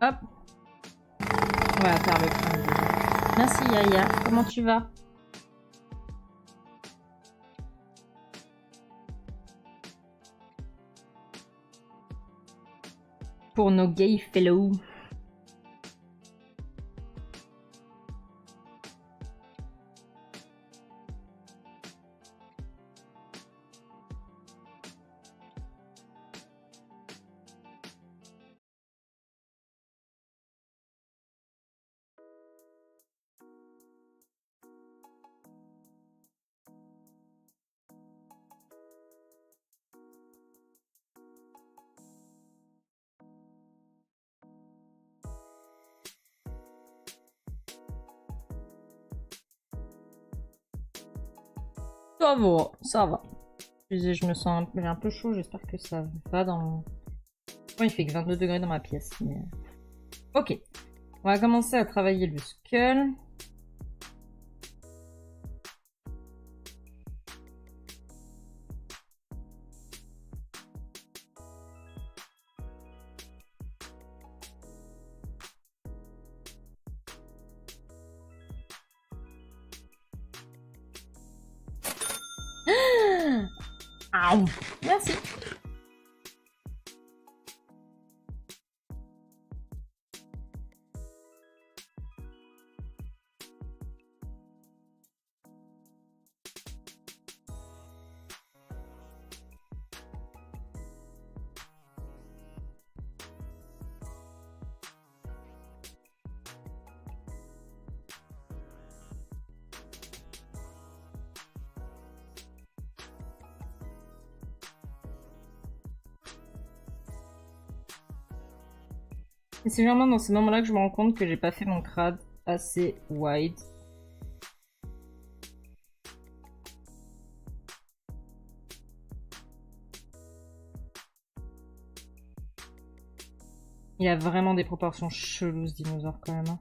Hop, on va faire le point déjà. Merci Yaya, comment tu vas? Pour nos gay fellows. Ça va, ça va. Je me sens j'ai un peu chaud, j'espère que ça va dans... Bon, il fait que 22 degrés dans ma pièce, mais... Ok, on va commencer à travailler le skull. Ah, merci. Et c'est vraiment dans ces moments-là que je me rends compte que j'ai pas fait mon crâne assez wide. Il a vraiment des proportions cheloues ce dinosaure quand même. Hein.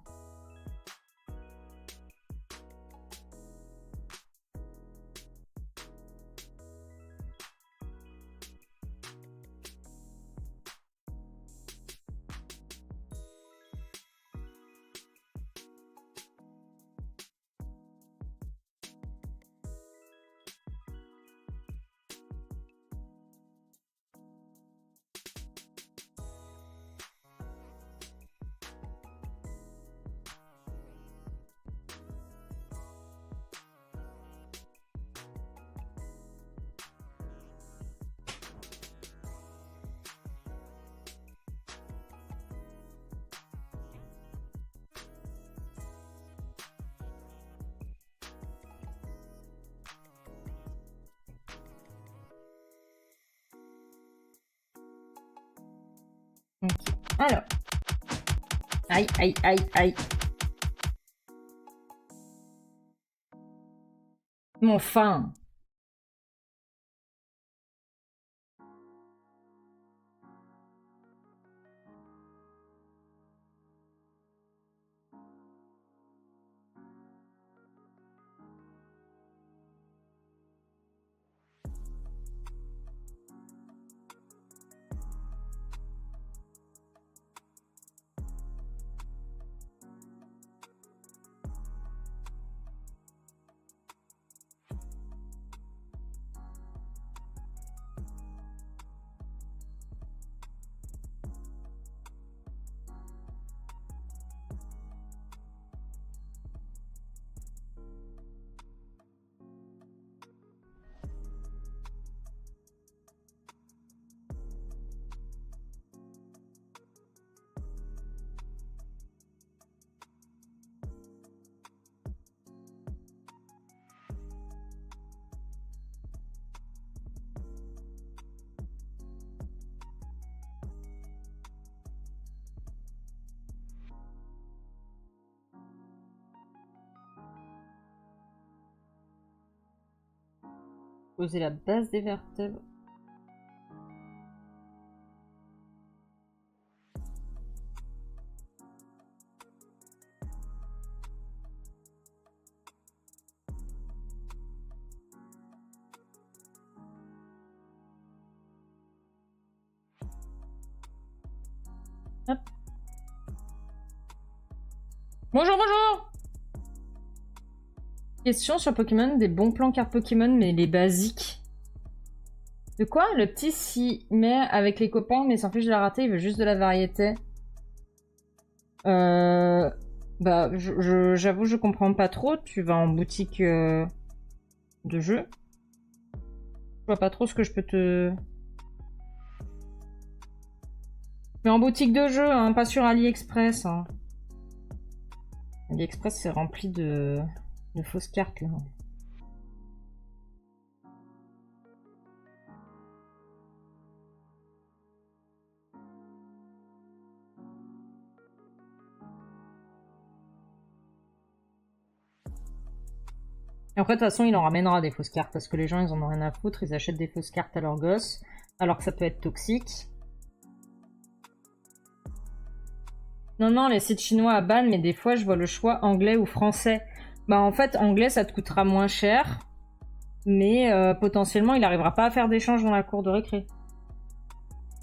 Ok. Alors. Aïe, aïe, aïe, aïe. Mon fin. Poser la base des vertèbres. Hop. Bonjour, bonjour! Question sur Pokémon, des bons plans cartes Pokémon, mais les basiques. De quoi? Le petit s'y met avec les copains, mais s'en fiche de la rater, il veut juste de la variété. Bah, j'avoue, je comprends pas trop. Tu vas en boutique de jeux. Je vois pas trop ce que je peux te... Mais en boutique de jeux, hein, pas sur AliExpress. Hein. AliExpress, c'est rempli de fausses cartes, là. Et après, de toute façon, il en ramènera des fausses cartes, parce que les gens, ils en ont rien à foutre, ils achètent des fausses cartes à leurs gosses, alors que ça peut être toxique. Non, non, les sites chinois à ban, mais des fois, je vois le choix anglais ou français. Bah, en fait, anglais, ça te coûtera moins cher, mais potentiellement, il arrivera pas à faire d'échange dans la cour de récré.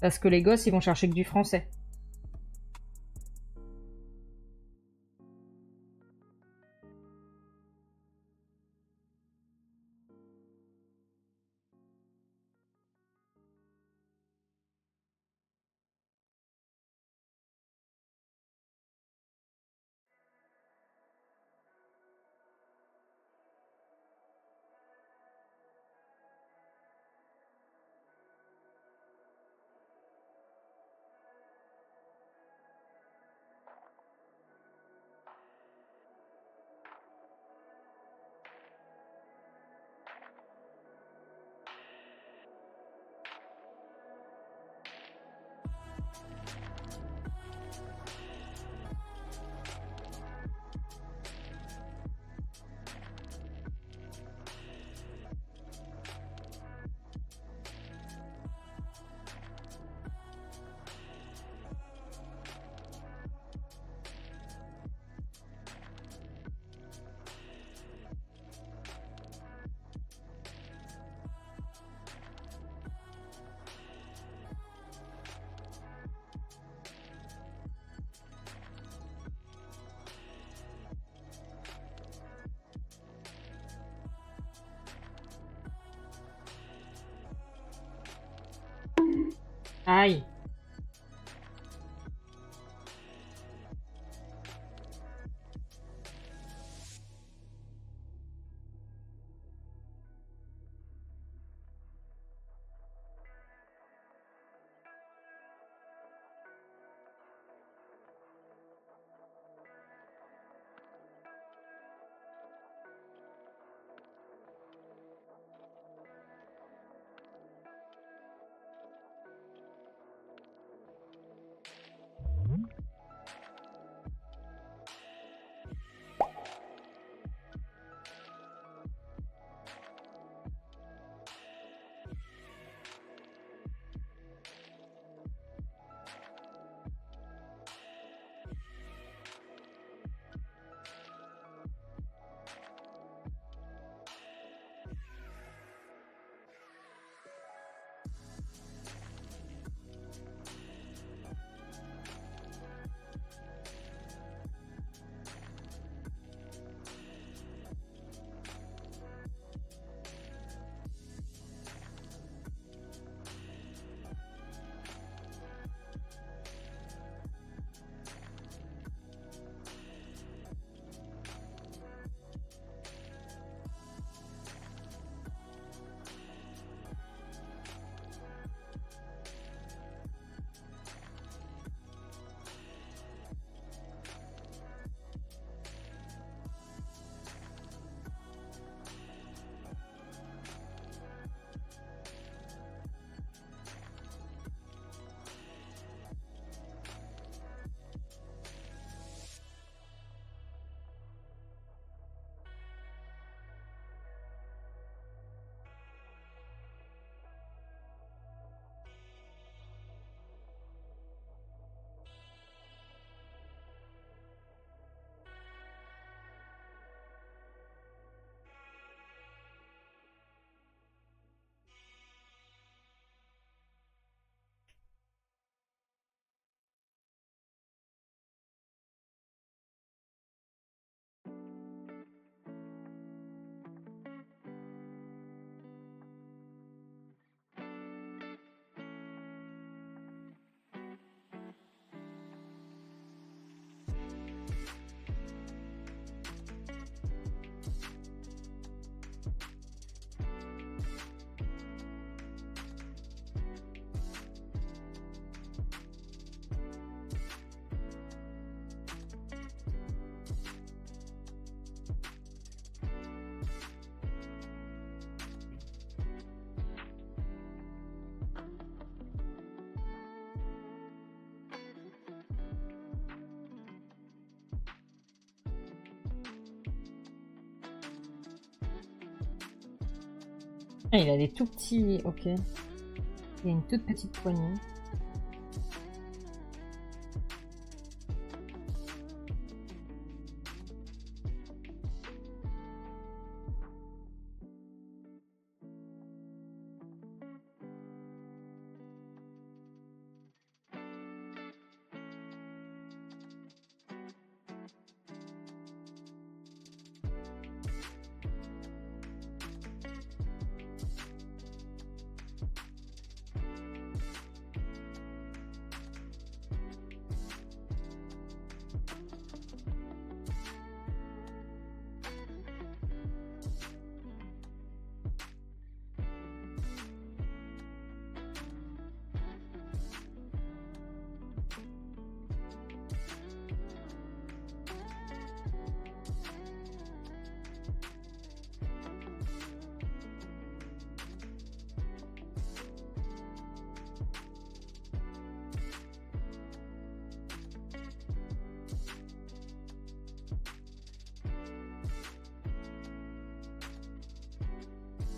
Parce que les gosses, ils vont chercher que du français. Aïe. Ah, il a des tout petits... Ok. Il a une toute petite poignée.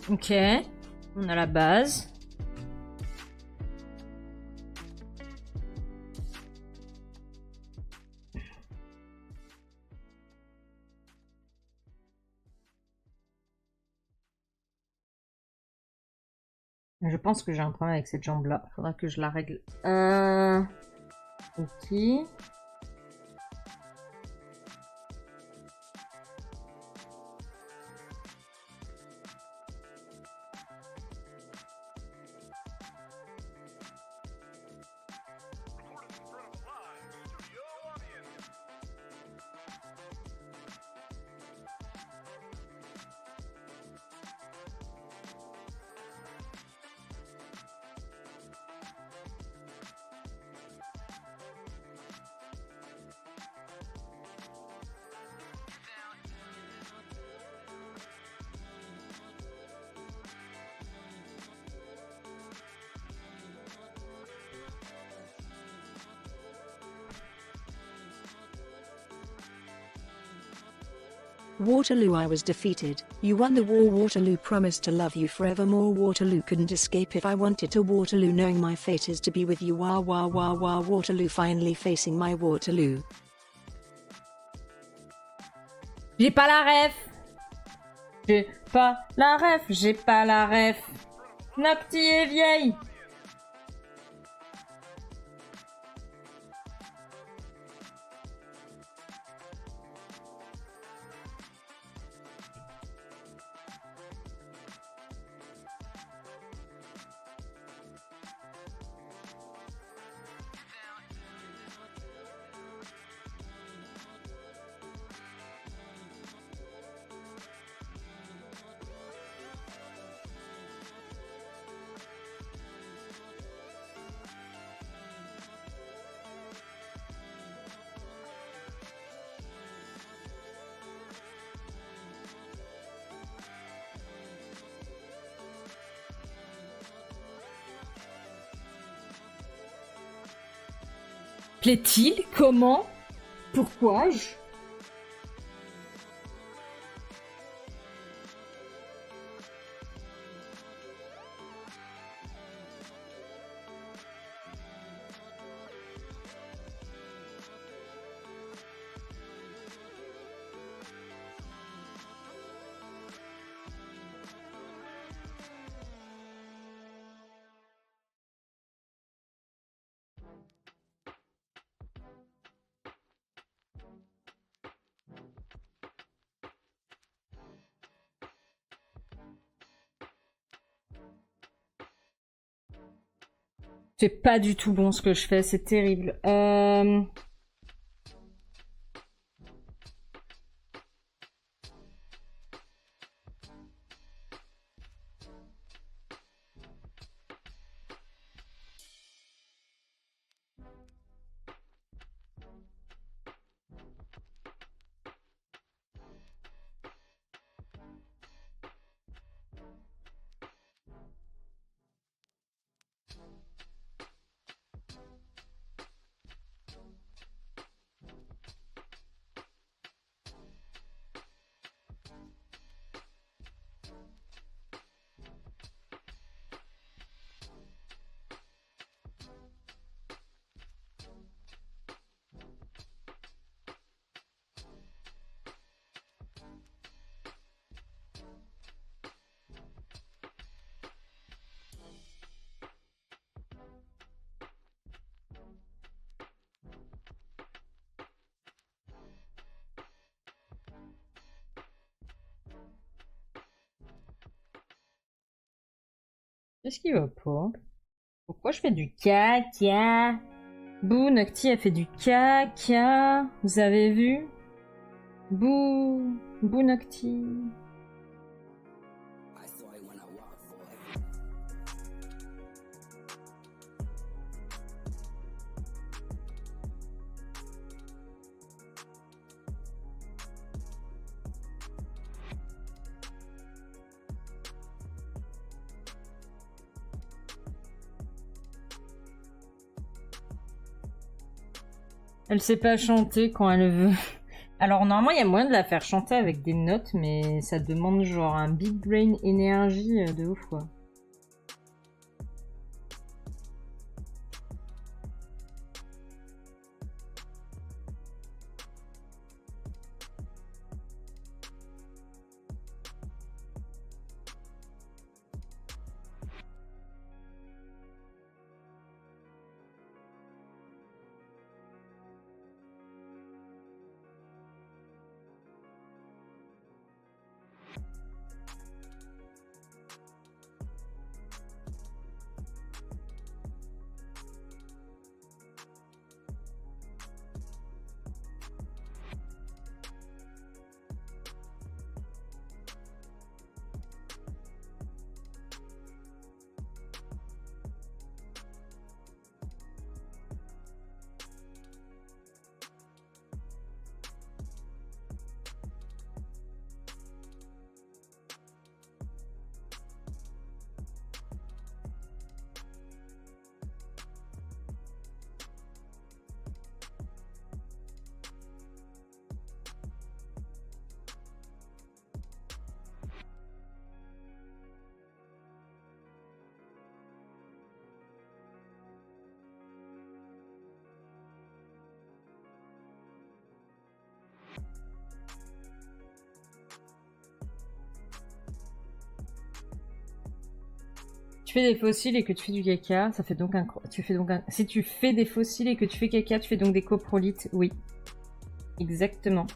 Ok. On a la base. Je pense que j'ai un problème avec cette jambe-là. Faudra que je la règle. Ok. Waterloo, I was defeated. You won the war. Waterloo promised to love you forevermore. Waterloo couldn't escape if I wanted to. Waterloo, knowing my fate is to be with you. Wah wah wah wah. Waterloo, finally facing my Waterloo. J'ai pas la ref. J'ai pas la ref. J'ai pas la ref. Nocti est vieille. Plaît-il? Comment? Pourquoi? C'est pas du tout bon ce que je fais, c'est terrible. Qu'est-ce qui va pas? Pourquoi je fais du caca? Bouh, Nocti a fait du caca. Vous avez vu? Bouh, Bouh Nocti. Elle sait pas chanter quand elle veut. Alors normalement il y a moyen de la faire chanter avec des notes, mais ça demande genre un big brain énergie de ouf quoi. Tu fais des fossiles et que tu fais du caca, ça fait donc un... Tu fais donc un... Si tu fais des fossiles et que tu fais caca, tu fais donc des coprolites, oui. Exactement.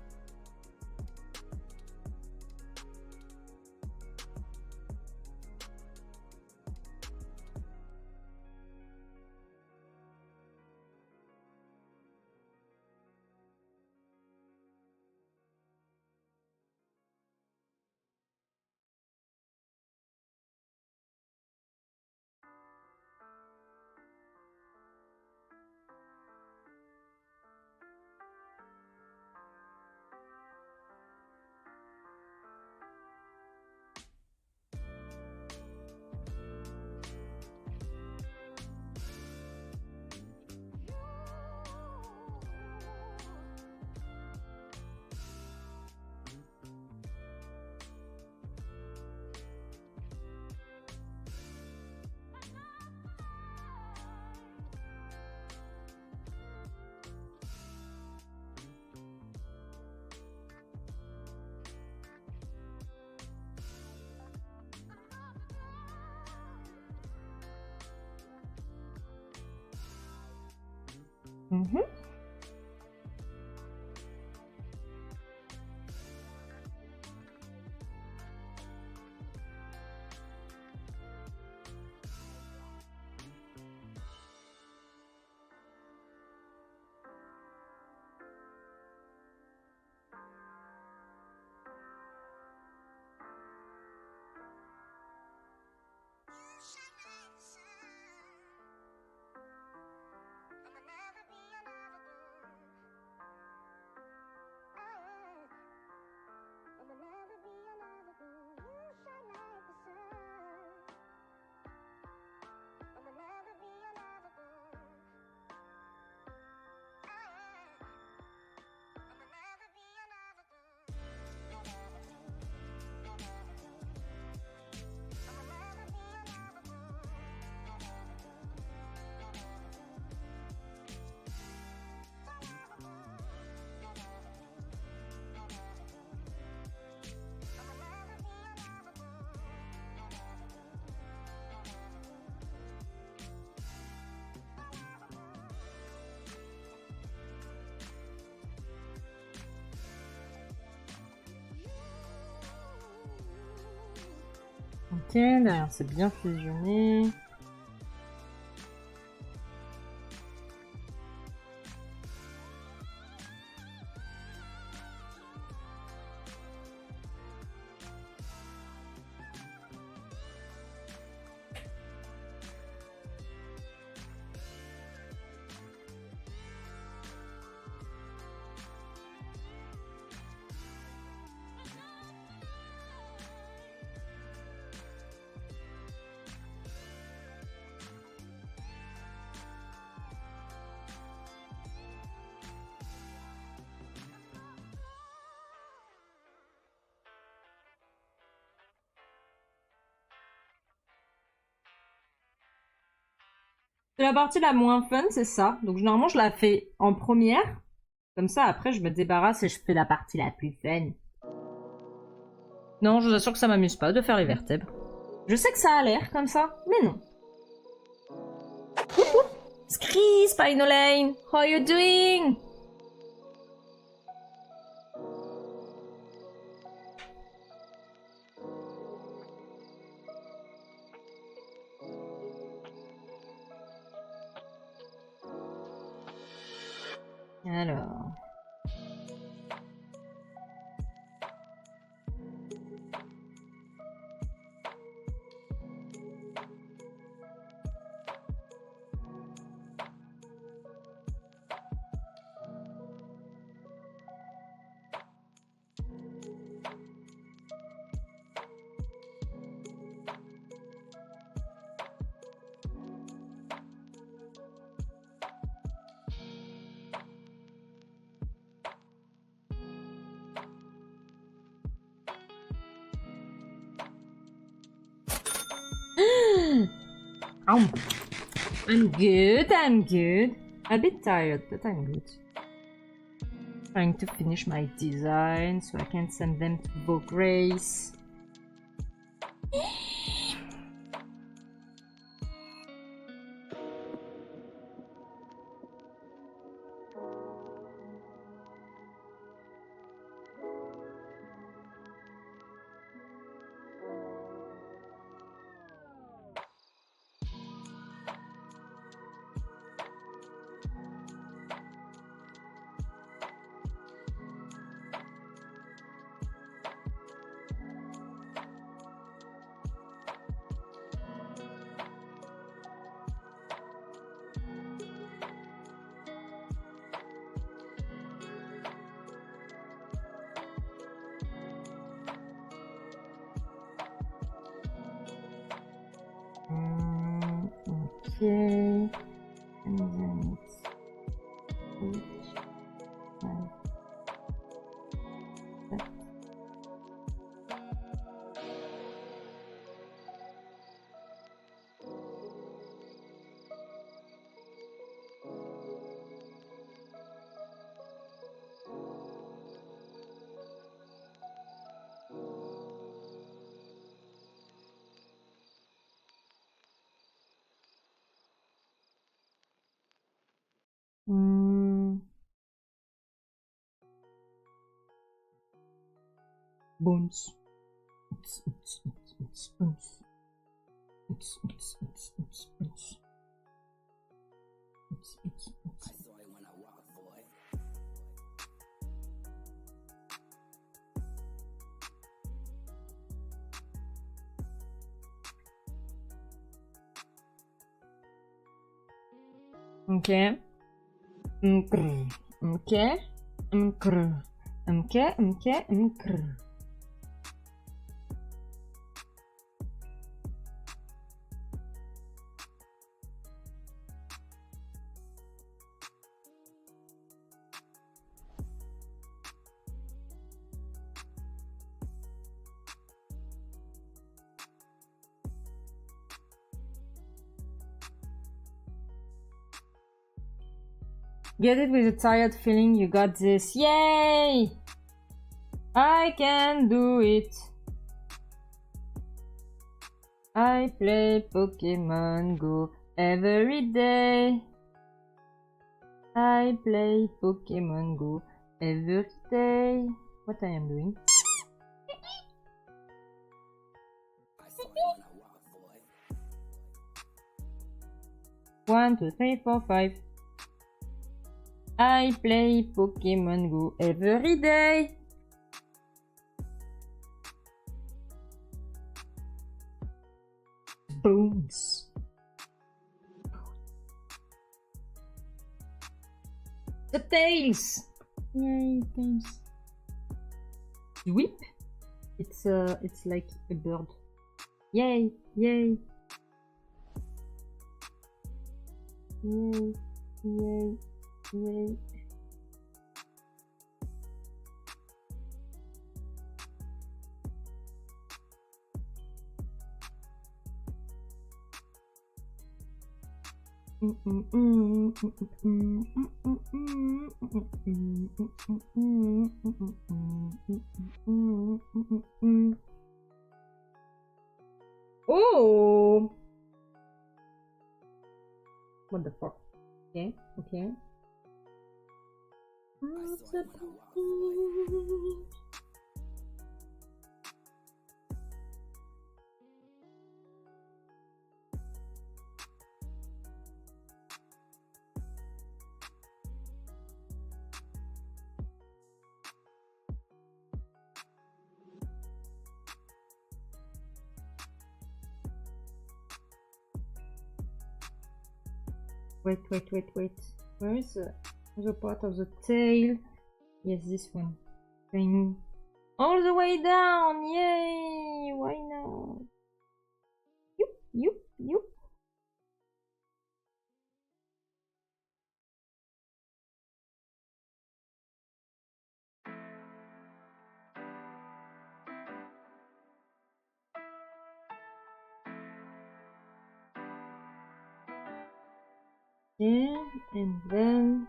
Mhm. Ok, derrière c'est bien fusionné. C'est la partie la moins fun, c'est ça. Donc généralement je la fais en première. Comme ça après je me débarrasse et je fais la partie la plus fun. Non, je vous assure que ça m'amuse pas de faire les vertèbres. Je sais que ça a l'air comme ça, mais non. Scree, Spinolane, how are you doing? Alors... I'm good, I'm good. A bit tired, but I'm good. Trying to finish my design so I can send them to Vogue Race. Okay. And then it's 8, 5, 7. Bones. Okay. Okay. Okay. Okay. Okay. Get it with a tired feeling, you got this. Yay! I can do it. I play Pokemon Go every day. I play Pokemon Go every day. What I am doing? 1, 2, 3, 4, 5. I play Pokemon Go every day. Bones. The tails. Yay, tails. Sweep. It's like a bird. Yay, yay. Yay, yay, yay. Oh! What the fuck? Okay, okay. Wait. Where is the part of the tail? Yes, this one. Going all the way down! Yay! Why not? Yup. Yeah, and then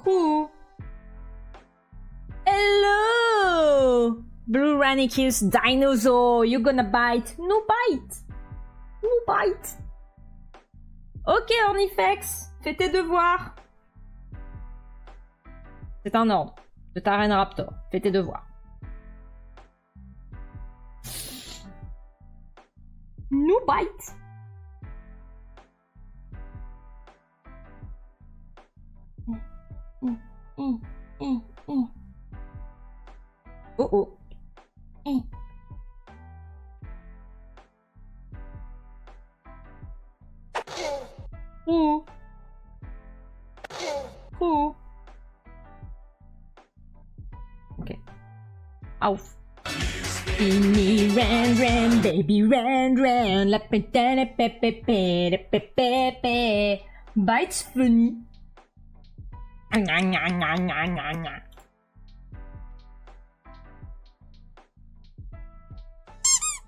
who? Hello! Blue Ranicus dinosaur, you gonna bite? No bite! No bite! Ok, Ornifex, fais tes devoirs. C'est un ordre de Taren Raptor. Fais tes devoirs. No bite! Oh oh. Ouh. Ouh. Ok. Ouf. Spinny ran, baby ran, la pétale, la pepe. Bites funny.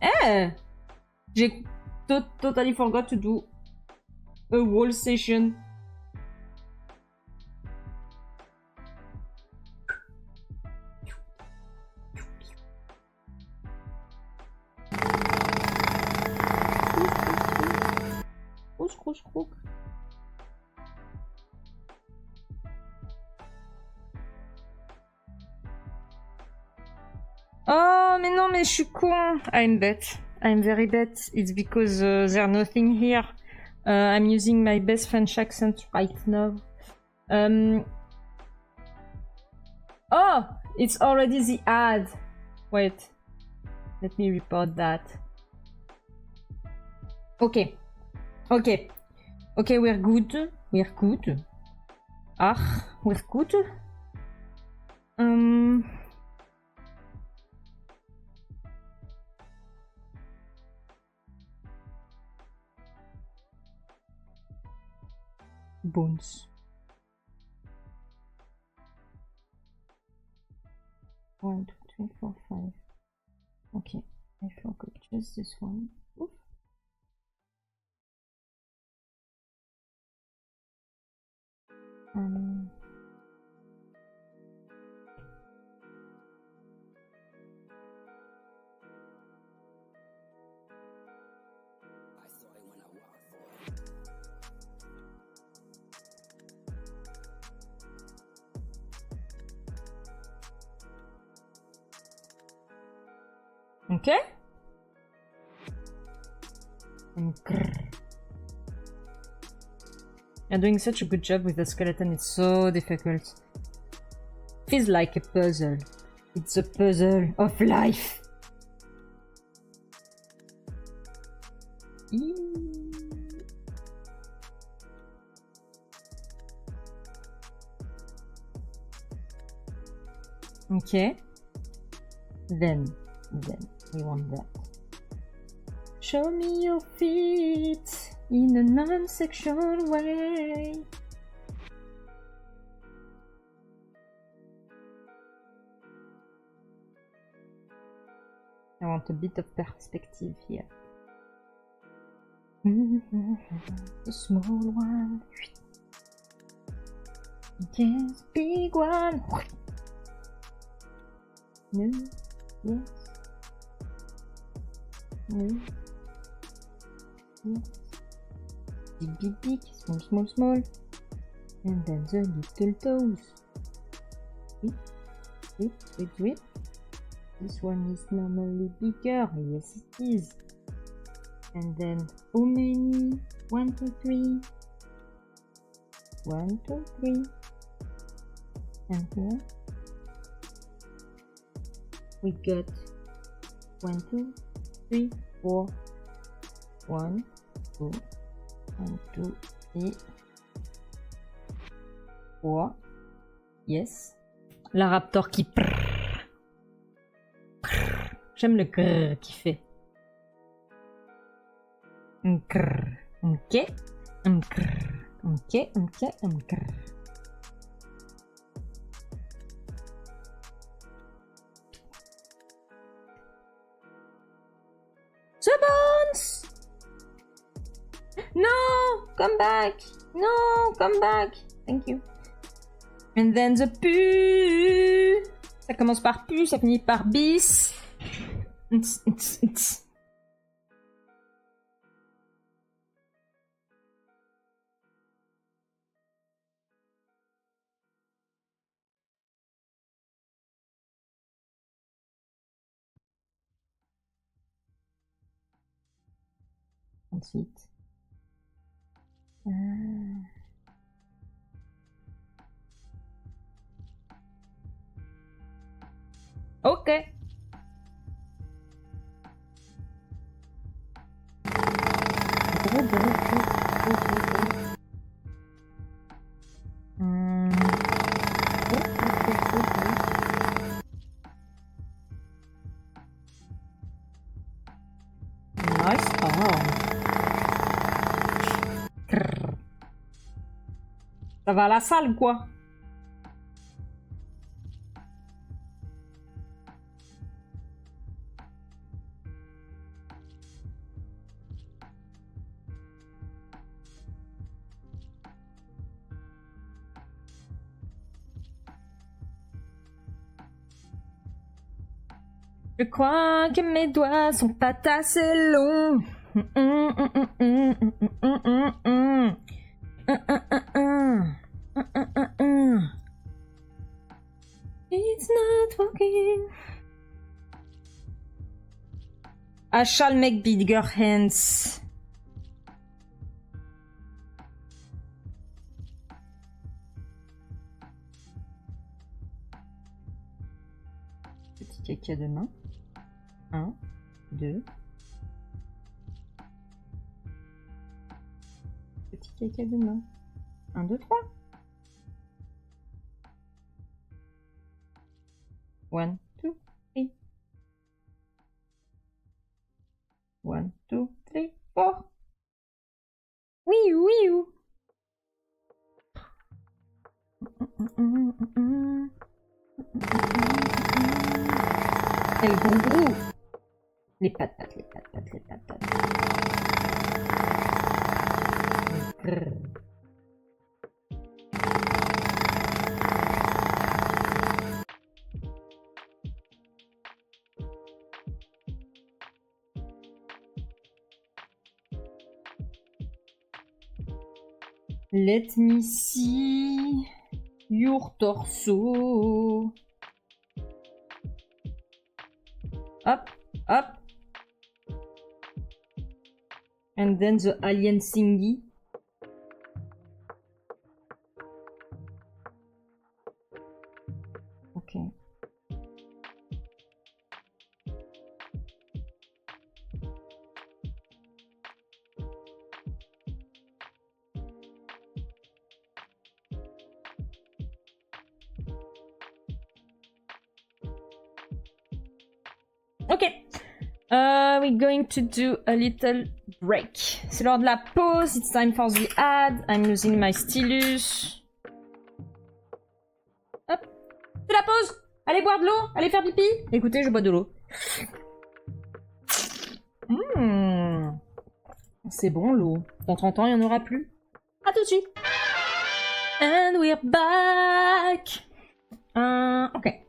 Eh! J'ai totally forgot to do a wall session. Croc. Oh, mais non, mais je suis con. I'm bad. I'm very bad. It's because there's nothing here. I'm using my best French accent right now. Oh, it's already the ad. Wait. Let me report that. Okay, we're good. We're good. Bones. 1, 2, 3, 4, 5. Okay, I forgot just this one. Oof. Ok. You're doing such a good job with the skeleton, it's so difficult. Feels like a puzzle. It's a puzzle of life. Okay. Then we want that. Show me your feet in a non-sexual way. I want a bit of perspective here. A small one. Yes, big one. No. Yes. No. Yes. Big, big, big. Small, small, small. And then the little toes. Wait, wait, wait, wait. This one is normally bigger. Yes, it is. And then how many? 1, 2, 3. 1, 2, 3. And here we got 1, 2, 3, 4. 1, 2, 1, 2, 3, 4. Yes. La raptor qui prrr. J'aime le grrr qu'il fait. Grrr. Ok. Grrr. Ok, ok, grrr. The bones! No! Come back! No! Come back! Thank you. And then the pu. Ça commence par pu, ça finit par bis. Ensuite. Ok. Nice arm. Ça va à la salle ou quoi? Je crois que mes doigts sont pas assez longs. It's not working. I shall make bigger hands. Petit caca de main. 1, 2. Petit caca de main. 1, 2, 3. 1, 2, 3. 1, 2, 3, 4. Oui, oui. Et le gros. Les pattes. Let me see your torso. Hop. Hop. And then the alien thingy. Okay. Ok. We're going to do a little break. C'est l'heure de la pause. It's time for the ad. I'm using my stylus. Hop. C'est la pause. Allez boire de l'eau. Allez faire pipi. Écoutez, je bois de l'eau. C'est bon l'eau. Dans 30 ans, il n'y en aura plus. À tout de suite. And we're back. Ok.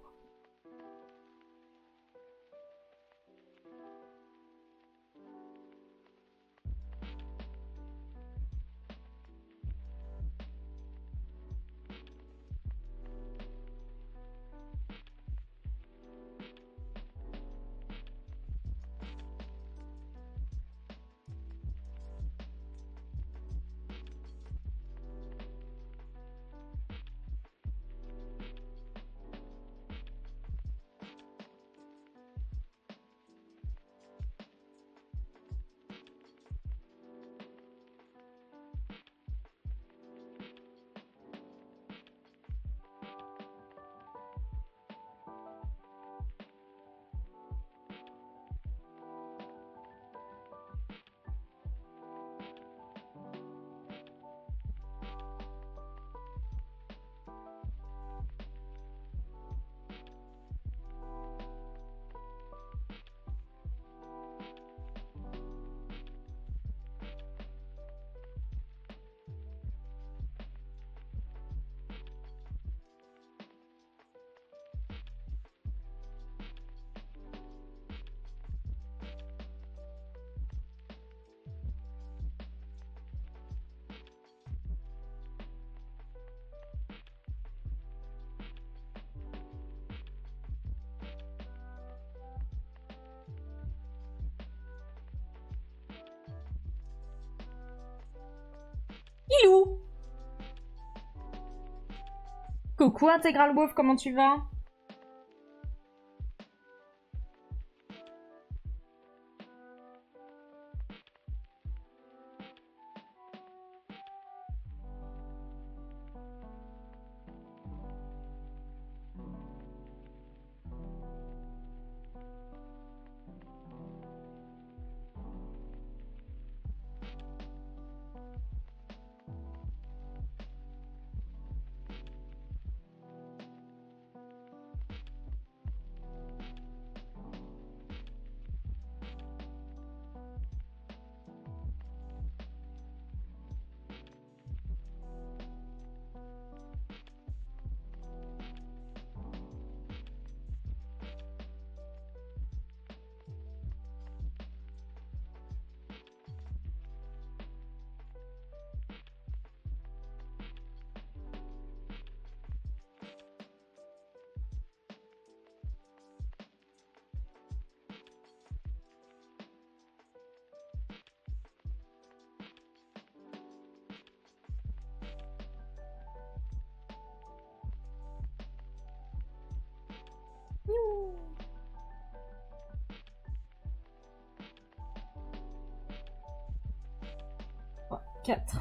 Ilou. Coucou Intégral Wolf, comment tu vas? Trois, 4.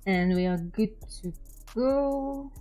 And we are good to go.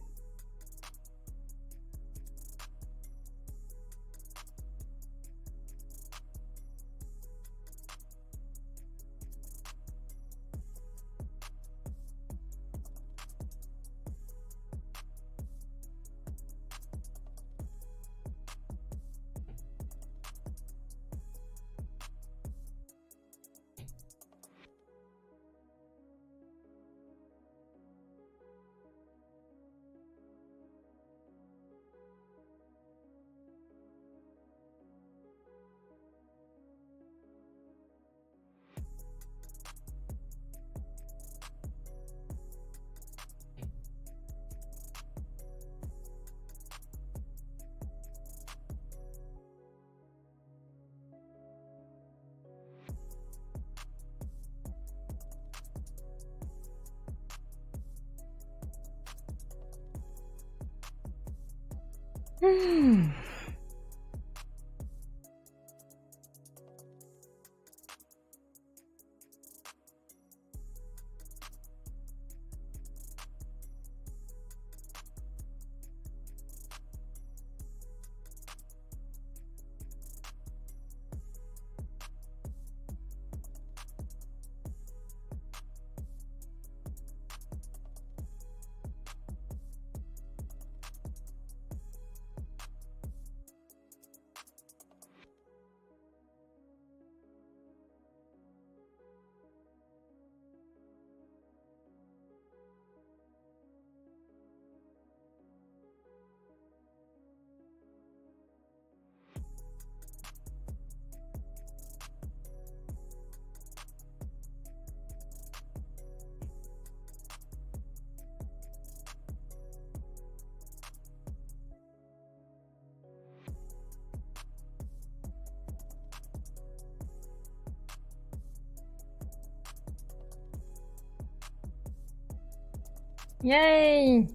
Yay!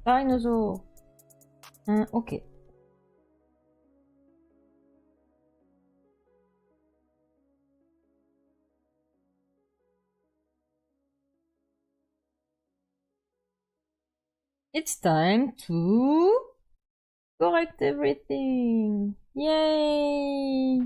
Dinosaur! Ok. It's time to correct everything! Yay!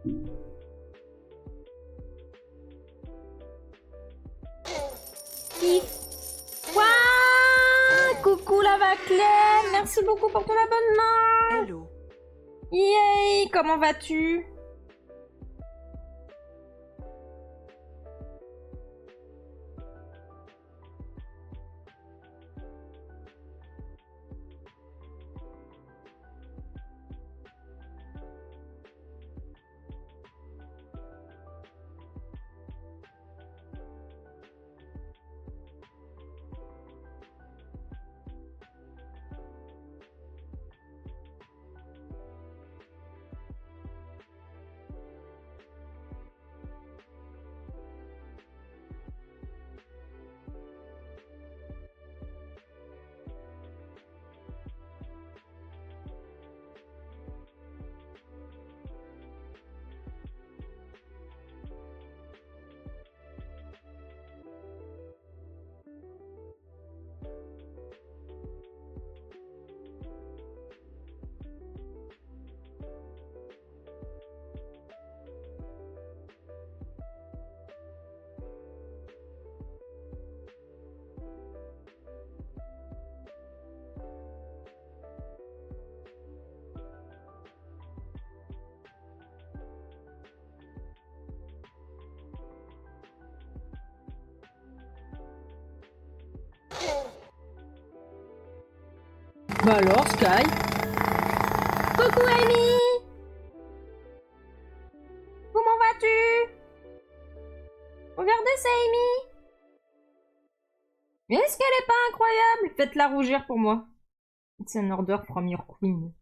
Waouh, coucou la Vaclaine, merci beaucoup pour ton abonnement. Hello. Yay, comment vas-tu? Bah alors, Sky? Coucou Amy! Comment vas-tu? Regardez, c'est Amy! Est-ce qu'elle est pas incroyable? Faites-la rougir pour moi. It's an order from your queen.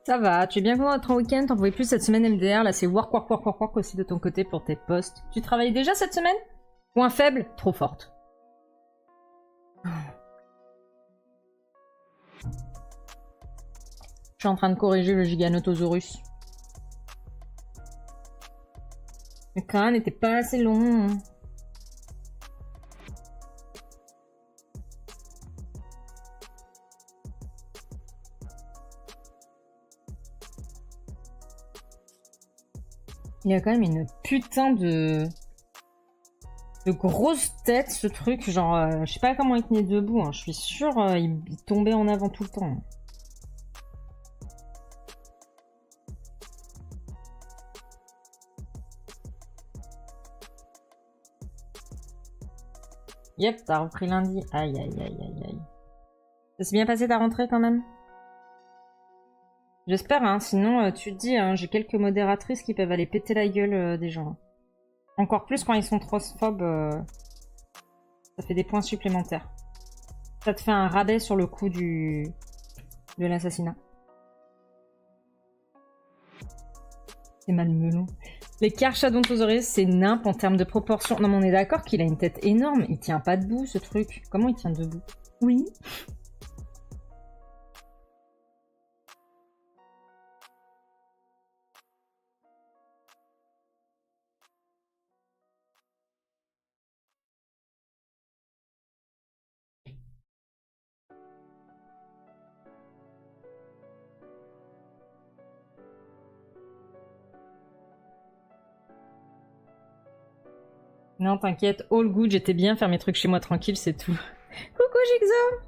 Ça va, tu es bien content d'être en week-end, t'en pouvais plus cette semaine MDR, là c'est work aussi de ton côté pour tes posts. Tu travailles déjà cette semaine? Point faible, trop forte. Je suis en train de corriger le Giganotosaurus. Le crâne n'était pas assez long. Il y a quand même une putain de grosse tête, ce truc. Genre, je sais pas comment il tenait debout. Hein. Je suis sûre il tombait en avant tout le temps. Yep, t'as repris lundi. Aïe, aïe, aïe, aïe, aïe. Ça s'est bien passé ta rentrée quand même? J'espère, hein. Sinon, tu te dis, hein, j'ai quelques modératrices qui peuvent aller péter la gueule des gens. Encore plus quand ils sont transphobes, ça fait des points supplémentaires. Ça te fait un rabais sur le coût de l'assassinat. C'est malmelon. Les Carcharodontosaurus, c'est nimp en termes de proportion. Non mais on est d'accord qu'il a une tête énorme. Il tient pas debout ce truc. Comment il tient debout? Oui. Non, t'inquiète, all good, j'étais bien faire mes trucs chez moi tranquille, c'est tout. Coucou Jigsaw!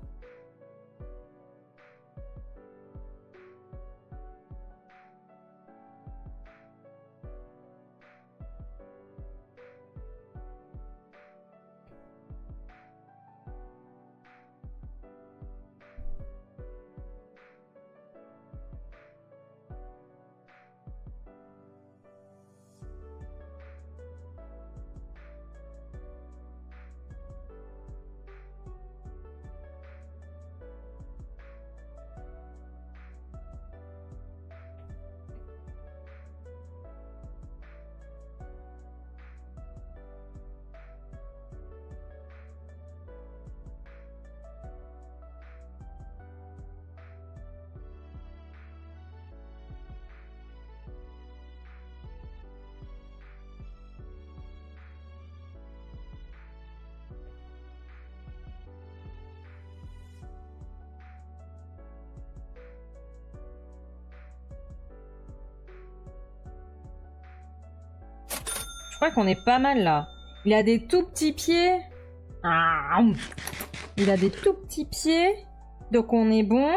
Je crois qu'on est pas mal là. Il a des tout petits pieds. Ah, il a des tout petits pieds. Donc on est bon.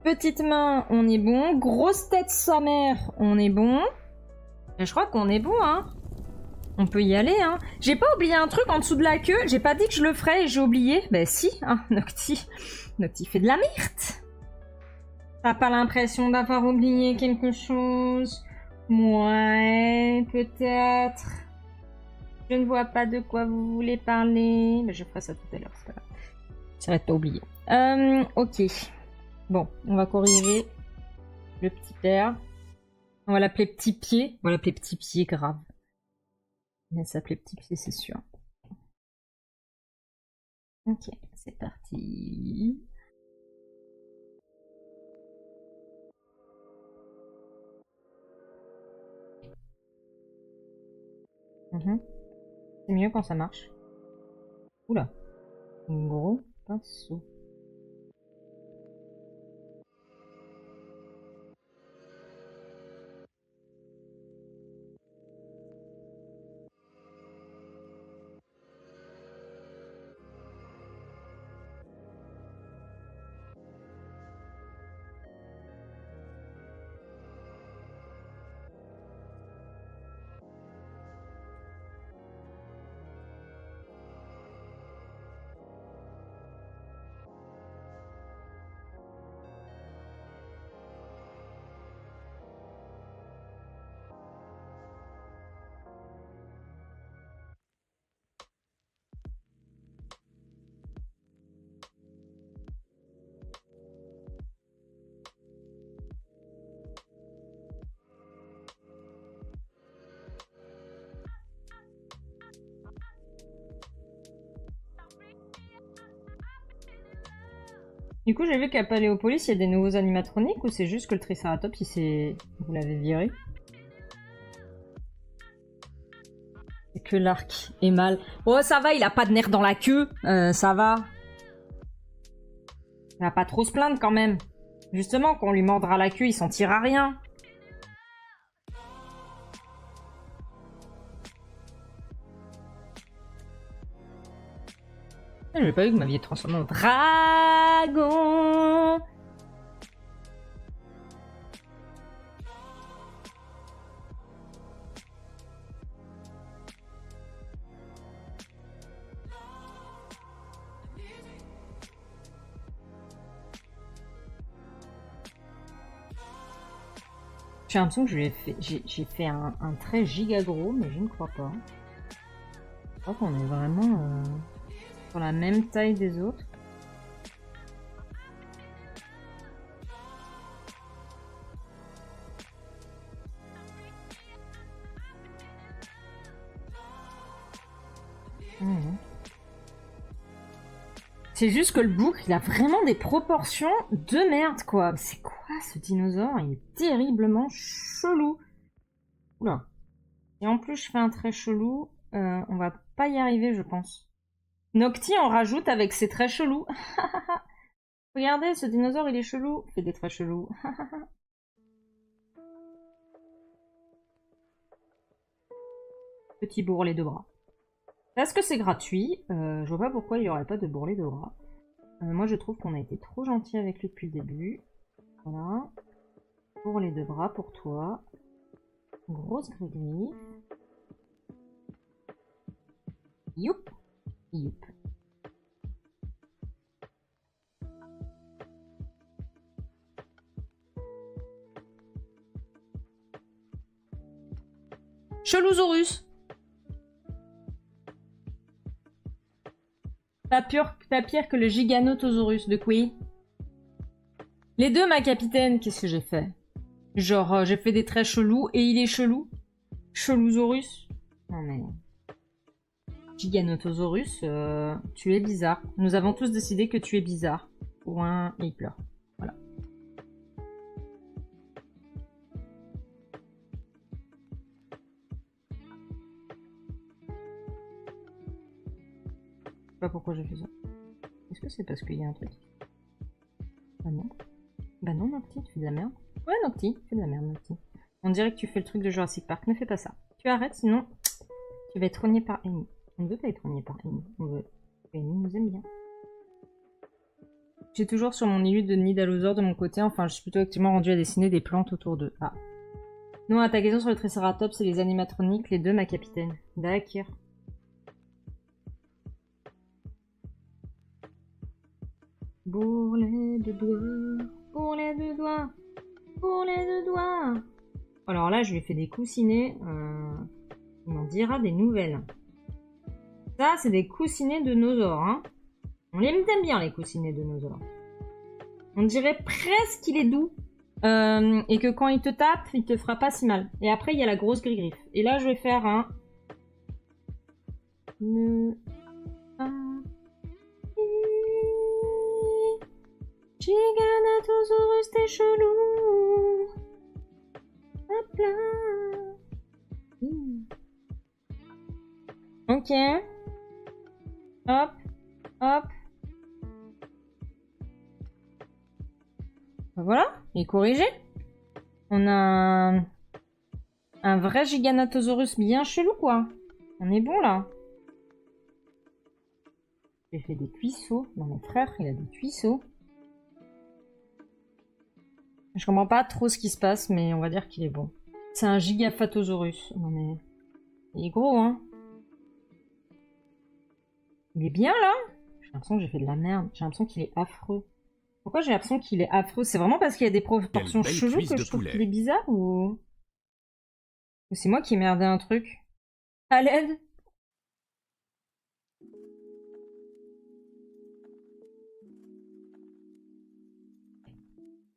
Petite main, on est bon. Grosse tête sa mère, on est bon. Et je crois qu'on est bon, hein. On peut y aller, hein. J'ai pas oublié un truc en dessous de la queue. J'ai pas dit que je le ferais et j'ai oublié. Ben si, hein, Nocti. Nocti fait de la merde. T'as pas l'impression d'avoir oublié quelque chose? Ouais, peut-être. Je ne vois pas de quoi vous voulez parler. Mais je ferai ça tout à l'heure, c'est pas grave. Ça va être pas oublié. Ok. Bon, on va corriger le petit père. On va l'appeler Petit Pied. On va l'appeler Petit Pied, grave. Il va s'appeler Petit Pied, c'est sûr. Ok, c'est parti. C'est mieux quand ça marche. Oula. Un gros pinceau. Du coup, j'ai vu qu'à Paléopolis, il y a des nouveaux animatroniques ou c'est juste que le Triceratops, il s'est... Vous l'avez viré? C'est que l'arc est mal. Oh, ça va, il a pas de nerfs dans la queue. Ça va. Il va pas trop se plaindre quand même. Justement, quand on lui mordra la queue, il sentira rien. J'ai pas vu que vous m'aviez transformé en dragon. J'ai l'impression que j'ai fait un trait giga gros, mais je ne crois pas. Je crois qu'on est vraiment sur la même taille des autres. C'est juste que le bouc, il a vraiment des proportions de merde, quoi. C'est quoi ce dinosaure? Il est terriblement chelou. Oula. Et en plus, je fais un trait chelou. On va pas y arriver, je pense. Nocti en rajoute avec ses traits chelous. Regardez, ce dinosaure, il est chelou. Il fait des traits chelous. Petit bourrelet de bras. Parce que c'est gratuit, je vois pas pourquoi il n'y aurait pas de bourrelet de bras. Moi, je trouve qu'on a été trop gentil avec lui depuis le début. Voilà. Bourrelet de bras pour toi. Grosse gris-gris. Youp. Youp. Chelousaurus. Pas pire que le Giganotosaurus de Queen. Les deux, ma capitaine, qu'est-ce que j'ai fait? Genre, j'ai fait des traits chelous et il est chelou. Chelousaurus. Non mais... Giganotosaurus, tu es bizarre. Nous avons tous décidé que tu es bizarre. Ouin, et il pleure. Voilà. Je sais pas pourquoi j'ai fait ça. Est-ce que c'est parce qu'il y a un truc? Bah non. Bah non, Nocti, tu fais de la merde. Ouais, Nocti, tu fais de la merde, Nocti. On dirait que tu fais le truc de Jurassic Park. Ne fais pas ça. Tu arrêtes, sinon... Tu vas être rogné par Amy. On ne veut pas être rogné par Amy. On veut... Amy nous aime bien. J'ai toujours sur mon île de Nidalosaure de mon côté. Enfin, je suis plutôt activement rendue à dessiner des plantes autour d'eux. Ah. Non, à ta question sur le Triceratops et les animatroniques, les deux, ma capitaine. D'accord. Pour les deux doigts, pour les deux doigts, pour les deux doigts. Alors là, je lui ai fait des coussinets. On en dira des nouvelles. Ça, c'est des coussinets de Nosaure, hein. On les aime bien, les coussinets de Nosaure. On dirait presque qu'il est doux. Et que quand il te tape, il te fera pas si mal. Et après, il y a la grosse gris-griffe. Et là, je vais faire un... Giganotosaurus, t'es chelou. Hop là. Ok. Hop. Hop. Voilà, il est corrigé. On a un vrai Giganotosaurus bien chelou, quoi. On est bon, là. J'ai fait des cuisseaux. Non, mon frère, il a des cuisseaux. Je comprends pas trop ce qui se passe, mais on va dire qu'il est bon. C'est un Gigafatosaurus. Non, mais... il est gros, hein. Il est bien, là. J'ai l'impression que j'ai fait de la merde. J'ai l'impression qu'il est affreux. Pourquoi j'ai l'impression qu'il est affreux? C'est vraiment parce qu'il y a des proportions cheloues que je trouve qu'il est bizarre, ou c'est moi qui ai merdé un truc? À l'aide?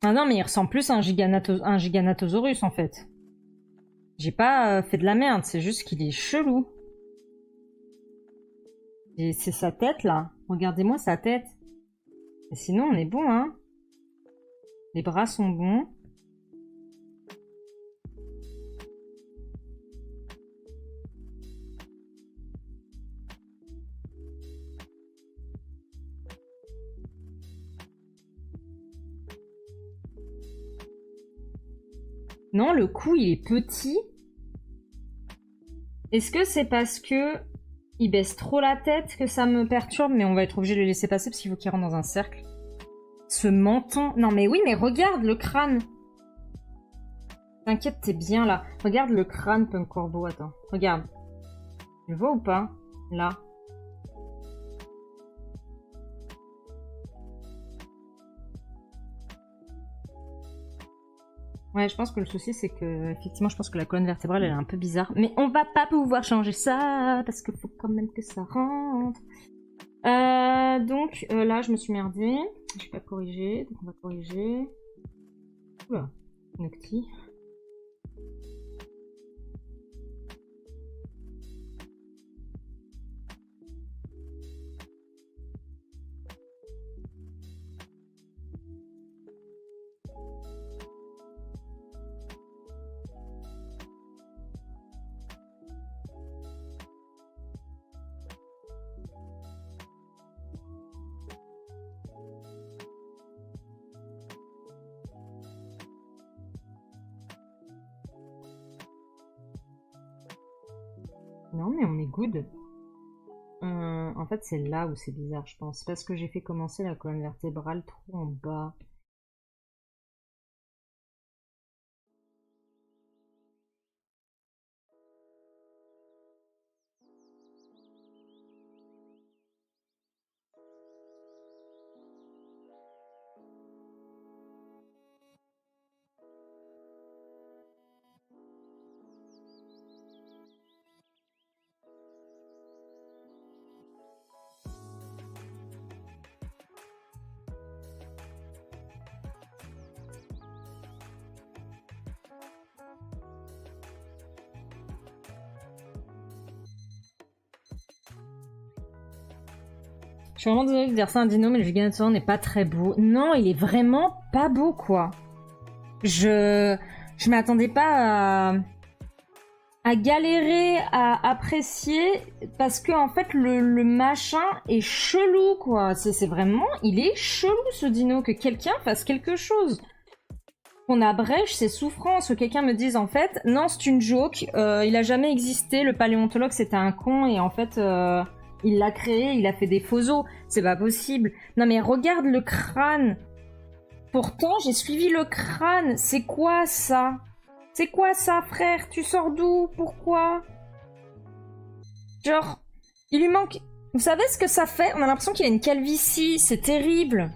Ah non, mais il ressemble plus à un Giganotosaurus, en fait. J'ai pas fait de la merde, c'est juste qu'il est chelou. Et c'est sa tête, là. Regardez-moi sa tête. Et sinon, on est bon, hein. Les bras sont bons. Non, le cou, il est petit. Est-ce que c'est parce que il baisse trop la tête que ça me perturbe? Mais on va être obligé de le laisser passer parce qu'il faut qu'il rentre dans un cercle. Ce menton. Non mais oui, mais regarde le crâne. T'inquiète, t'es bien là. Regarde le crâne, Punk Corbeau. Attends, regarde. Tu le vois ou pas? Là. Ouais, je pense que le souci, c'est que, effectivement, je pense que la colonne vertébrale, elle est un peu bizarre. Mais on va pas pouvoir changer ça, parce qu'il faut quand même que ça rentre. Donc, là, je me suis merdée. Je vais pas corriger, donc on va corriger. Oula, Nocti. Non, mais on est good. En fait, c'est là où c'est bizarre, je pense. Parce que j'ai fait commencer la colonne vertébrale trop en bas. Je suis vraiment désolée de dire ça à un dino, mais le Giganotosaurus n'est pas très beau. Non, il est vraiment pas beau, quoi. Je m'attendais pas à galérer à apprécier parce que en fait le machin est chelou, quoi. C'est vraiment, il est chelou ce dino, que quelqu'un fasse quelque chose. qu'on abrège ses souffrances, que quelqu'un me dise en fait, non, c'est une joke, il a jamais existé, le paléontologue c'était un con et en fait il l'a créé, il a fait des faux os, c'est pas possible. Non mais regarde le crâne. Pourtant j'ai suivi le crâne, c'est quoi ça? C'est quoi ça, frère? Tu sors d'où? Pourquoi? Genre, il lui manque... Vous savez ce que ça fait? On a l'impression qu'il a une calvitie, c'est terrible.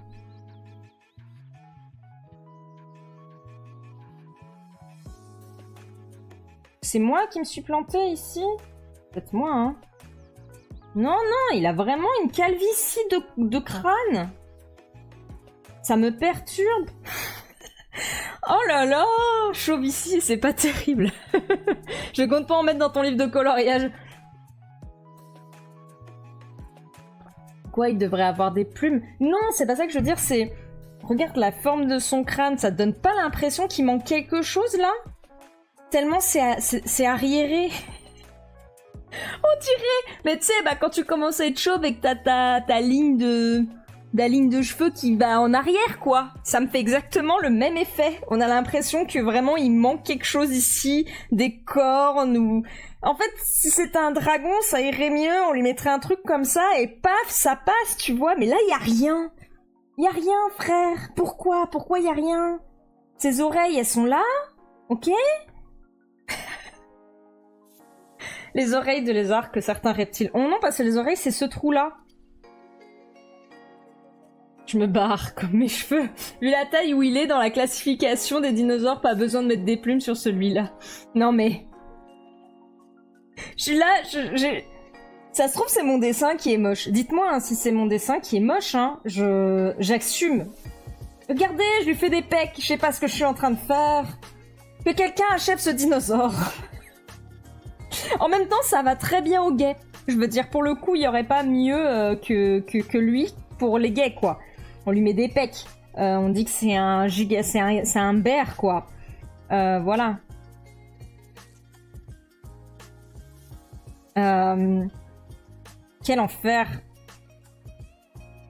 C'est moi qui me suis plantée ici? Peut-être moi, hein. Non, non, il a vraiment une calvitie de crâne. Ça me perturbe. Oh là là, chauve ici, c'est pas terrible. Je compte pas en mettre dans ton livre de coloriage. Quoi, il devrait avoir des plumes? Non, c'est pas ça que je veux dire, c'est... Regarde la forme de son crâne, ça te donne pas l'impression qu'il manque quelque chose, là? Tellement c'est arriéré. On dirait... Mais tu sais, bah, quand tu commences à être chauve et que t'as ta ligne de cheveux qui va en arrière, quoi. Ça me fait exactement le même effet. On a l'impression que vraiment il manque quelque chose ici, des cornes ou... En fait, si c'était un dragon, ça irait mieux, on lui mettrait un truc comme ça et paf, ça passe, tu vois. Mais là, y a rien. Y a rien, frère. Pourquoi? Pourquoi y a rien? Ses oreilles, elles sont là, ok? Les oreilles de lézard que certains reptiles ont. Non, parce que les oreilles, c'est ce trou-là. Je me barre comme mes cheveux. Vu la taille où il est dans la classification des dinosaures, pas besoin de mettre des plumes sur celui-là. Non mais... Je suis là, Ça se trouve, c'est mon dessin qui est moche. Dites-moi hein, si c'est mon dessin qui est moche, hein. J'assume. Regardez, je lui fais des pecs, je sais pas ce que je suis en train de faire. Que quelqu'un achève ce dinosaure. En même temps, ça va très bien aux gays. Je veux dire, pour le coup, il y aurait pas mieux que lui pour les gays, quoi. On lui met des pecs. On dit que c'est un giga, c'est un bear, quoi. Voilà. Quel enfer.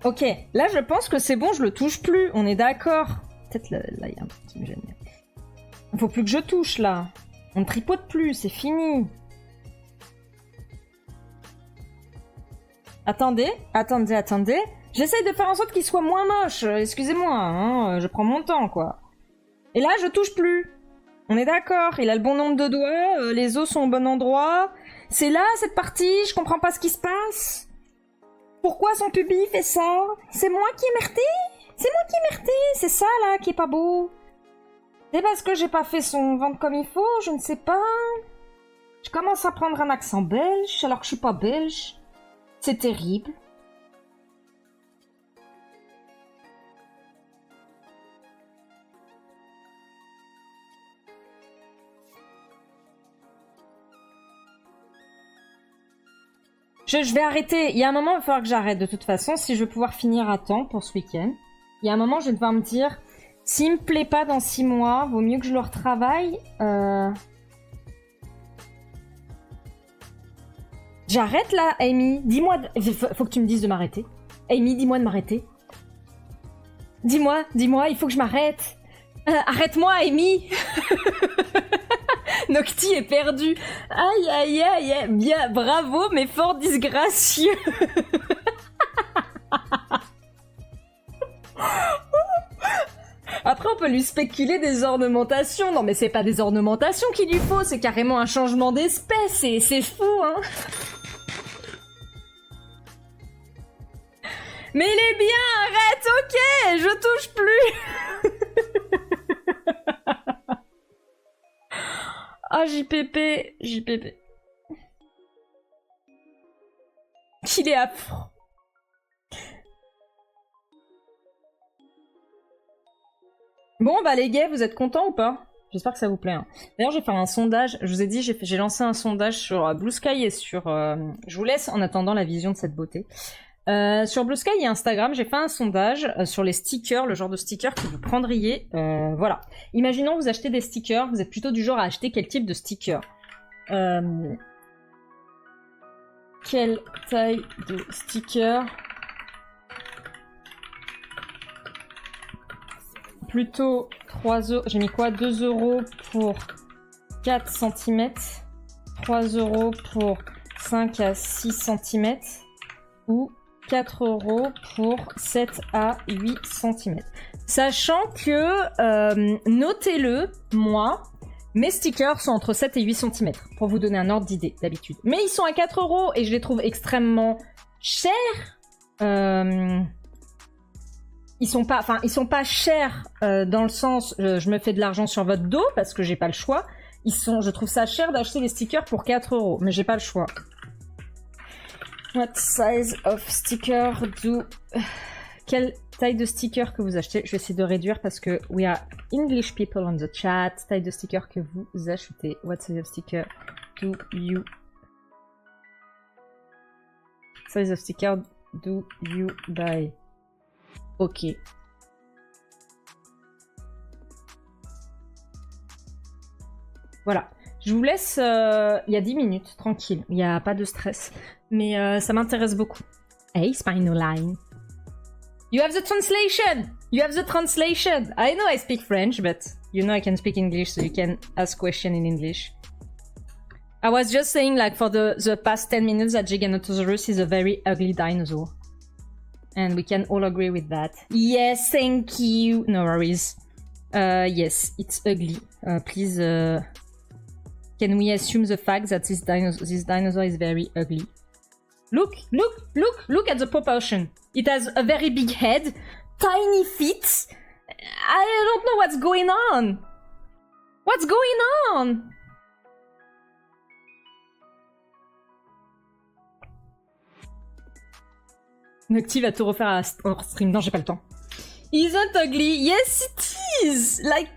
Ok, là je pense que c'est bon, je le touche plus. On est d'accord. Peut-être là, il y a un truc qui me gêne. Il faut plus que je touche, là. On ne tripote plus, c'est fini. Attendez. J'essaye de faire en sorte qu'il soit moins moche. Excusez-moi, hein, je prends mon temps, quoi. Et là, je touche plus. On est d'accord, il a le bon nombre de doigts, les os sont au bon endroit. C'est là, cette partie, je comprends pas ce qui se passe. Pourquoi son pubis fait ça? C'est moi qui ai merdé? C'est moi qui ai merdé? C'est ça, là, qui est pas beau. C'est parce que j'ai pas fait son ventre comme il faut, je ne sais pas. Je commence à prendre un accent belge, alors que je suis pas belge. C'est terrible. Je vais arrêter. Il y a un moment, il va falloir que j'arrête de toute façon si je veux pouvoir finir à temps pour ce week-end. Il y a un moment, je vais devoir me dire, s'il me plaît pas dans 6 mois, vaut mieux que je le retravaille. J'arrête là, Amy. Dis-moi, faut que tu me dises de m'arrêter. Amy, dis-moi de m'arrêter. Dis-moi, il faut que je m'arrête. Arrête-moi, Amy. Nocti est perdu. Aïe, aïe, aïe, bien, bravo, mais fort disgracieux. Après, on peut lui spéculer des ornementations. Non, mais c'est pas des ornementations qu'il lui faut, c'est carrément un changement d'espèce, et c'est fou, hein. Mais il est bien, arrête, ok, je touche plus. Ah, JPP. Qu'il est affreux. Bon, bah les gays, vous êtes contents ou pas? J'espère que ça vous plaît. Hein. D'ailleurs, j'ai fait un sondage. Je vous ai dit, j'ai lancé un sondage sur Blue Sky et sur... je vous laisse en attendant la vision de cette beauté. Sur Blue Sky et Instagram, j'ai fait un sondage sur les stickers, le genre de stickers que vous prendriez. Voilà. Imaginons vous achetez des stickers, vous êtes plutôt du genre à acheter quel type de sticker? Quelle taille de sticker? Plutôt 3 euros. J'ai mis quoi? 2 euros pour 4 cm. 3 euros pour 5 à 6 cm. Ou 4 euros pour 7 à 8 cm. Sachant que, notez-le, moi, mes stickers sont entre 7 et 8 cm, pour vous donner un ordre d'idée, d'habitude. Mais ils sont à 4 euros et je les trouve extrêmement chers. Ils sont pas chers dans le sens, je me fais de l'argent sur votre dos parce que j'ai pas le choix. Je trouve ça cher d'acheter les stickers pour 4 euros, mais j'ai pas le choix. What size of sticker do... Quelle taille de sticker que vous achetez? Je vais essayer de réduire parce que we are English people on the chat. Taille de sticker que vous achetez. What size of sticker do you... Size of sticker do you buy? Ok. Voilà. Je vous laisse il y a 10 minutes, tranquille. Il n'y a pas de stress. Mais ça m'intéresse beaucoup. Hey, Spinoline. You have the translation! You have the translation! I know I speak French, but you know I can speak English, so you can ask questions in English. I was just saying, like, for the past 10 minutes that Giganotosaurus is a very ugly dinosaur. And we can all agree with that. Yes, thank you! No worries. Yes, it's ugly. Please, can we assume the fact that this dinosaur is very ugly? Look at the proportion. It has a very big head, tiny feet. I don't know what's going on. What's going on? Nocti va tout refaire en stream. Non, j'ai pas le temps. Isn't ugly? Yes, it is. Like,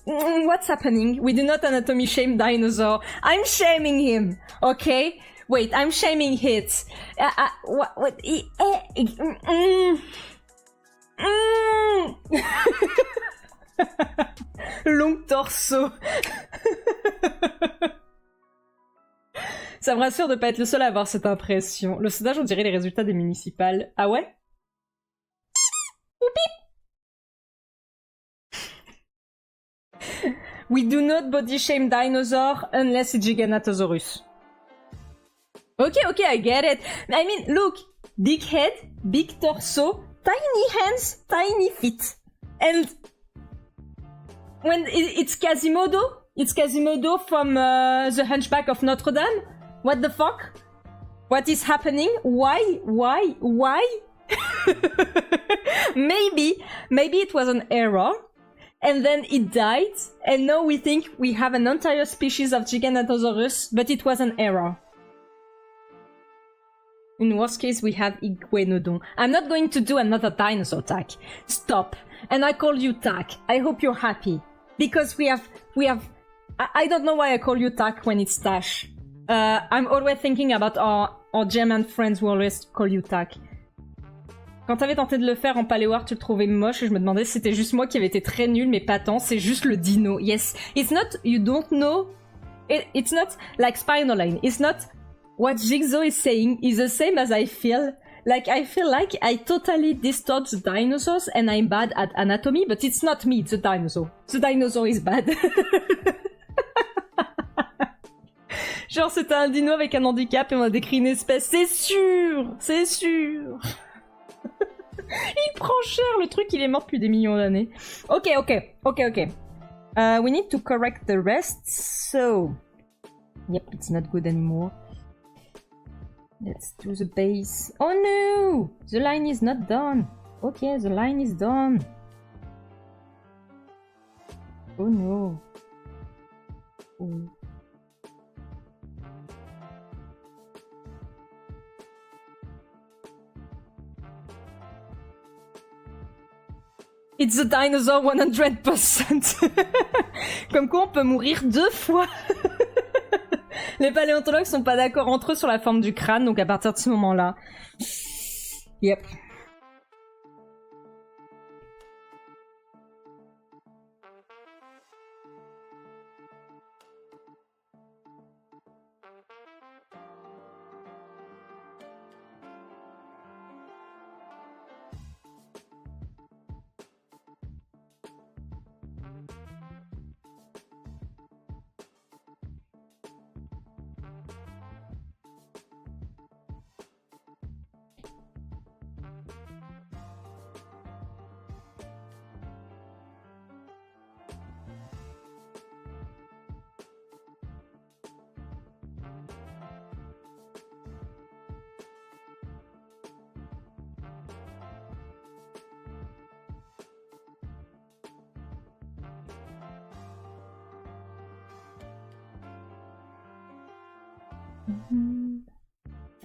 what's happening? We do not anatomy shame dinosaur. I'm shaming him, okay? Wait, I'm shaming it. What? Long torso. Ça me rassure de pas être le seul à avoir cette impression. Le sondage, on dirait les résultats des municipales. Ah ouais? We do not body shame dinosaur unless it's Giganotosaurus. Okay, I get it. I mean, look, big head, big torso, tiny hands, tiny feet. And when it's Quasimodo from The Hunchback of Notre Dame? What the fuck? What is happening? Why? Maybe it was an error. And then it died, and now we think we have an entire species of Giganotosaurus, but it was an error. In worst case, we have Iguanodon. I'm not going to do another dinosaur tag. Stop. And I call you Tak. I hope you're happy. Because we have... I don't know why I call you Tak when it's Tash. I'm always thinking about our German friends who always call you Tak. Quand t'avais tenté de le faire en Paléoart, tu le trouvais moche et je me demandais si c'était juste moi qui avait été très nul, mais pas tant, c'est juste le dino. Yes, it's not, you don't know, it's not like Spinoline, it's not what Jigsaw is saying is the same as I feel. Like, I feel like I totally distort the dinosaurs and I'm bad at anatomy, but it's not me, the dinosaur. The dinosaur is bad. Genre, c'était un dino avec un handicap et on a décrit une espèce, c'est sûr. Il prend cher, le truc, il est mort depuis des millions d'années. Ok. We need to correct the rest, so... Yep, it's not good anymore. Let's do the base. Oh no! The line is not done. Okay, the line is done. Oh no. Oh. It's a dinosaur 100%. Comme quoi on peut mourir 2 fois. Les paléontologues sont pas d'accord entre eux sur la forme du crâne, donc à partir de ce moment-là... Yep.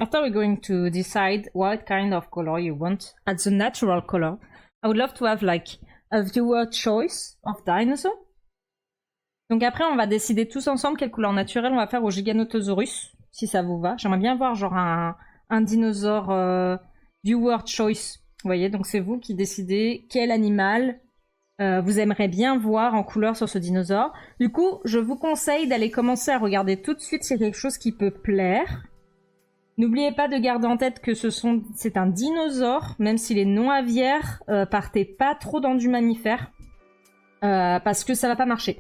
After we're going to decide what kind of color you want as the natural color, I would love to have like a viewer choice of dinosaur. Donc après, on va décider tous ensemble quelle couleur naturelle on va faire au Giganotosaurus, si ça vous va. J'aimerais bien voir genre un dinosaure viewer choice. Vous voyez, donc c'est vous qui décidez quel animal vous aimeriez bien voir en couleur sur ce dinosaure. Du coup, je vous conseille d'aller commencer à regarder tout de suite s'il y a quelque chose qui peut plaire. N'oubliez pas de garder en tête que c'est un dinosaure, même s'il est non aviaire, partez pas trop dans du mammifère, parce que ça va pas marcher.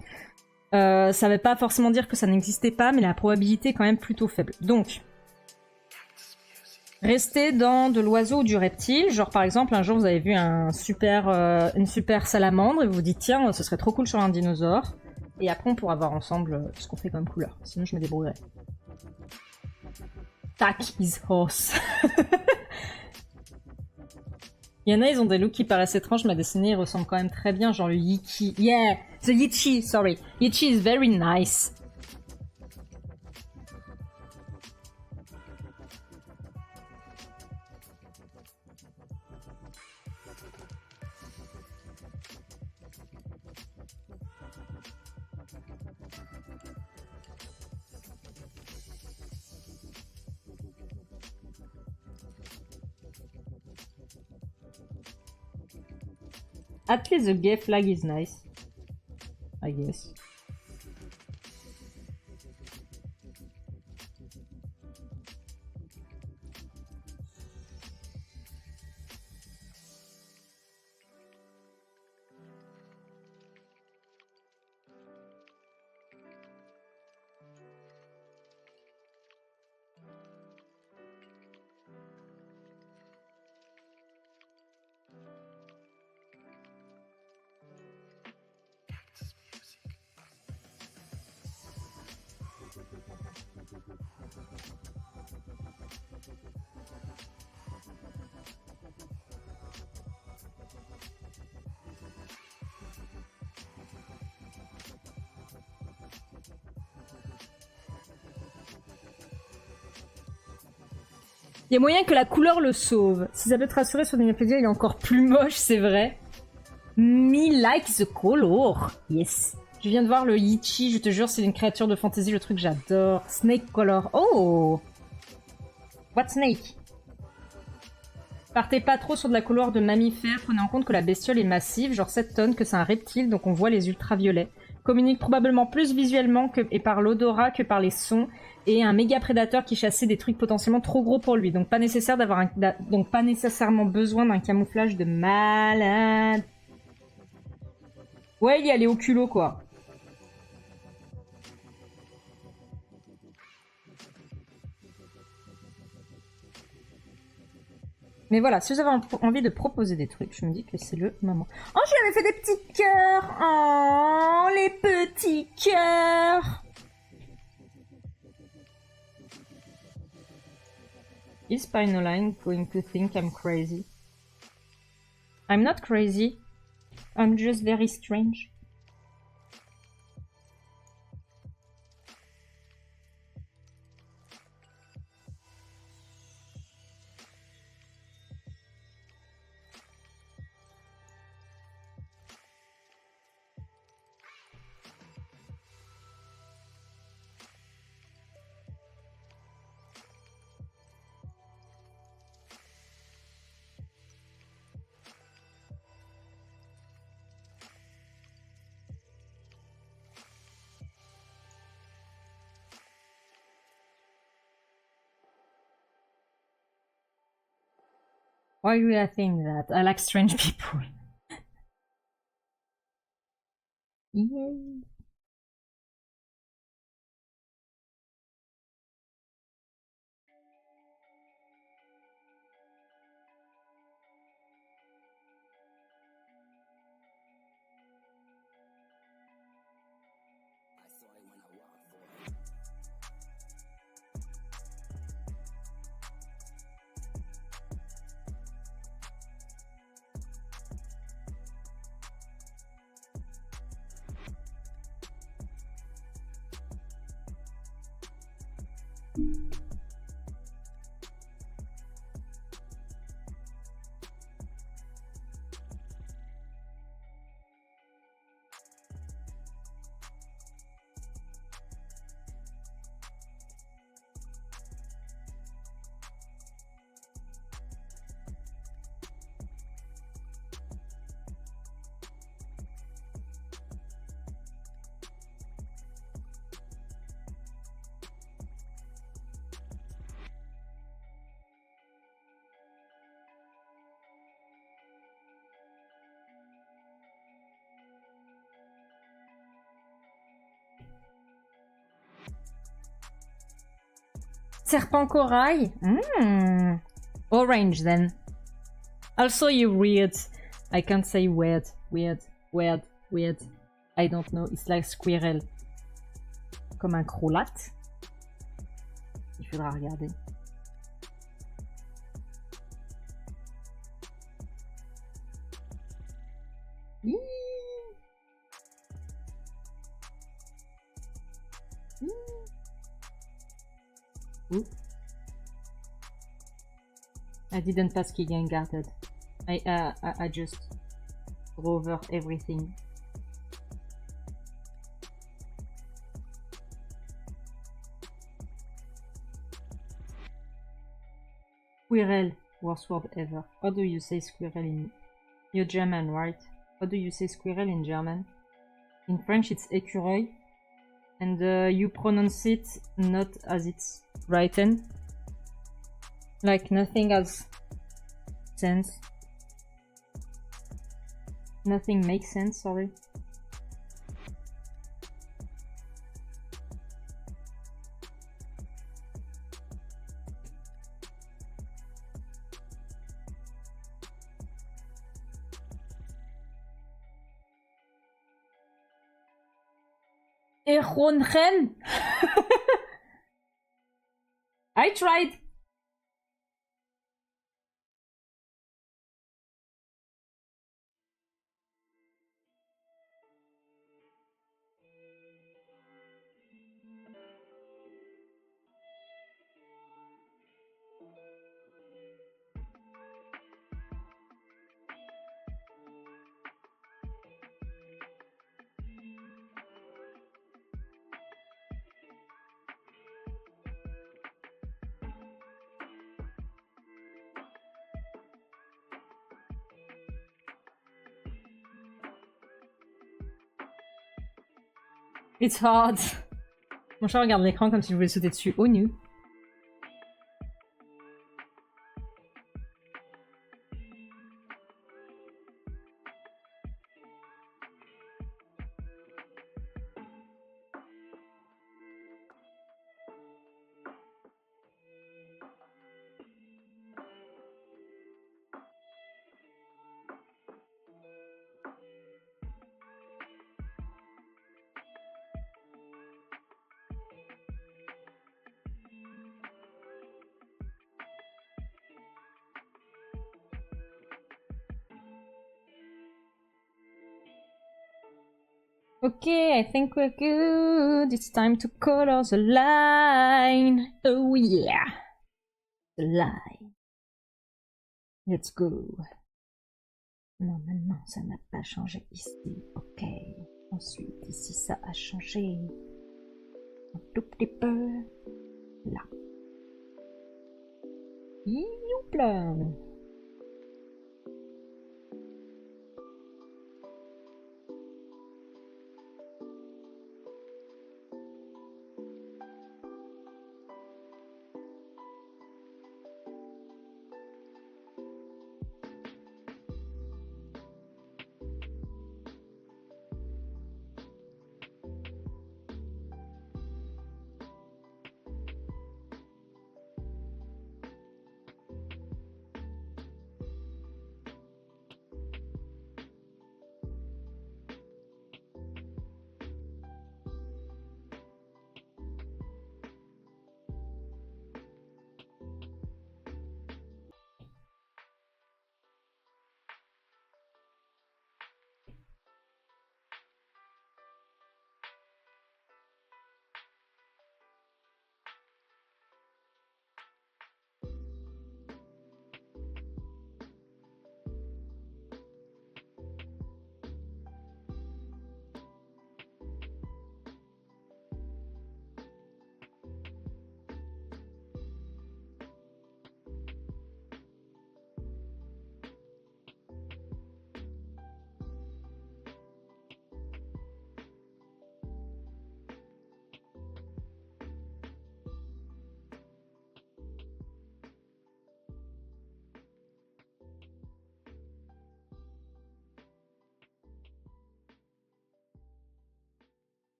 Ça veut pas forcément dire que ça n'existait pas, mais la probabilité est quand même plutôt faible. Donc, restez dans de l'oiseau ou du reptile. Genre par exemple, un jour vous avez vu une super salamandre et vous vous dites tiens, ce serait trop cool sur un dinosaure. Et après on pourra voir ensemble ce qu'on fait comme couleur. Sinon je me débrouillerai. Tac is horse. Il y en a, ils ont des looks qui paraissent étranges, mais à dessiner, ils ressemblent quand même très bien, genre le Yichi. Yeah, the Yichi, sorry. Yichi is very nice. At least the gay flag is nice, I guess. Il y a moyen que la couleur le sauve. Si ça peut te rassurer, sur Wikipédia, il est encore plus moche, c'est vrai. Me like the color. Yes. Je viens de voir le Yichi, je te jure, c'est une créature de fantasy, le truc que j'adore. Snake color. Oh! What snake? Partez pas trop sur de la couleur de mammifère, prenez en compte que la bestiole est massive, genre 7 tonnes, que c'est un reptile, donc on voit les ultraviolets. Communique probablement plus visuellement et par l'odorat que par les sons, et un méga prédateur qui chassait des trucs potentiellement trop gros pour lui, donc pas nécessairement besoin d'un camouflage de malade. Ouais, il y a les au culot, quoi. Mais voilà, si vous avez envie de proposer des trucs, je me dis que c'est le moment. Oh, je lui avais fait des petits cœurs. Oh, les petits cœurs. Is Spinoline going to think I'm crazy? I'm not crazy. I'm just very strange. Why do I think that? I like strange people. Yay. Serpent corail. Orange then. Also you weird. I can't say weird. I don't know. It's like squirrel. Comme un crolat. Il faudra regarder. Ooh. I didn't pass Keegan guarded. I just go over everything. Squirrel, worst word ever. How do you say squirrel in... You're German, right? How do you say squirrel in German? In French it's écureuil. And you pronounce it not as it's written. Like nothing has sense. Nothing makes sense, sorry. Eronchen? I tried. It's hard. Mon chat regarde l'écran comme si je voulais sauter dessus au nu. Okay, I think we're good. It's time to color the line. Oh yeah. The line. Let's go. Normalement, ça n'a pas changé ici. Ok. Ensuite, ici, ça a changé. Un tout petit peu. Là. Youpla.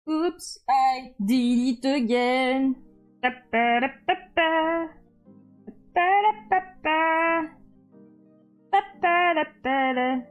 Oops, I did it again. Pa-pa-da-pa-pa. Pa-pa-da-pa-pa. Pa-pa-da-pa-da.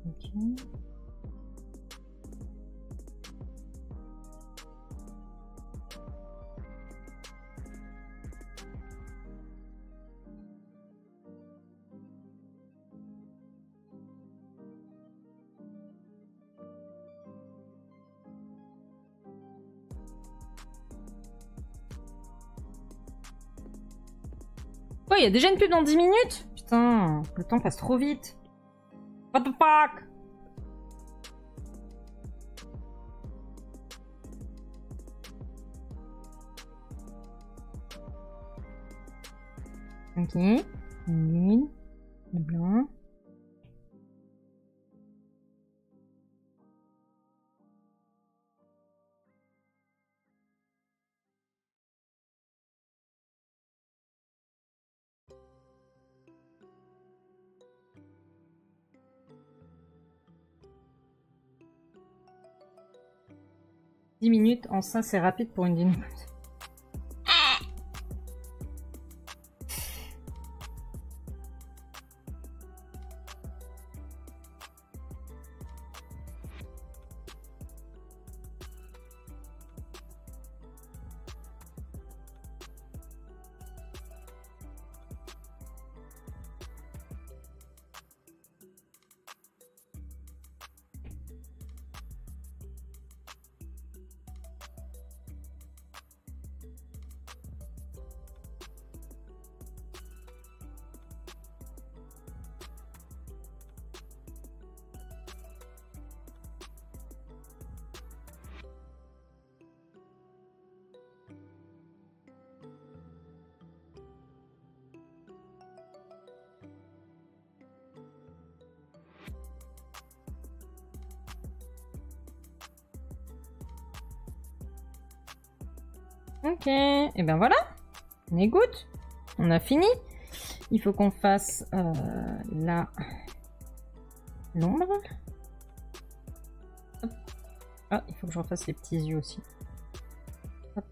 Okay. Oh, il y a déjà une pub dans 10 minutes? Putain, le temps passe trop vite. What the fuck? Ok. Une. Le blanc. « 10 minutes en ça, c'est rapide pour une dynamo. Ok, et ben voilà, on est good, on a fini. Il faut qu'on fasse l'ombre. Ah, il faut que je refasse les petits yeux aussi. Hop.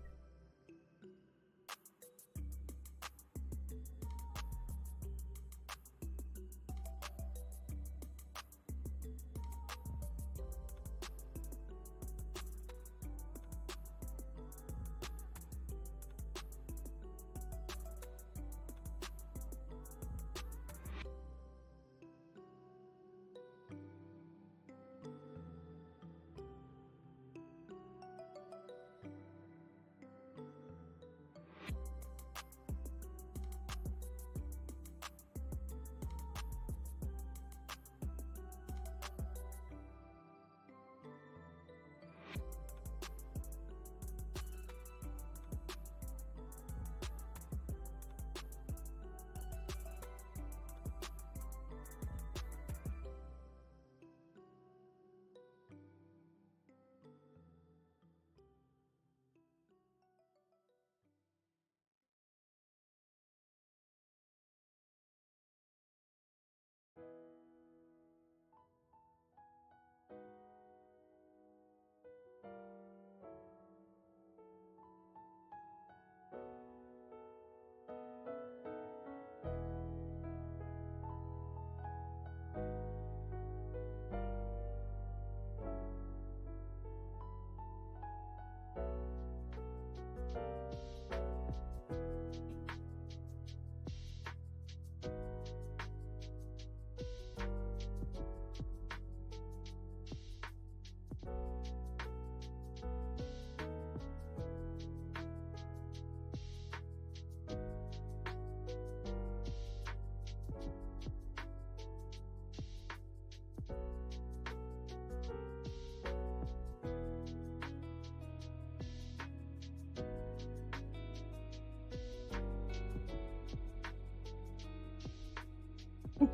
Ok.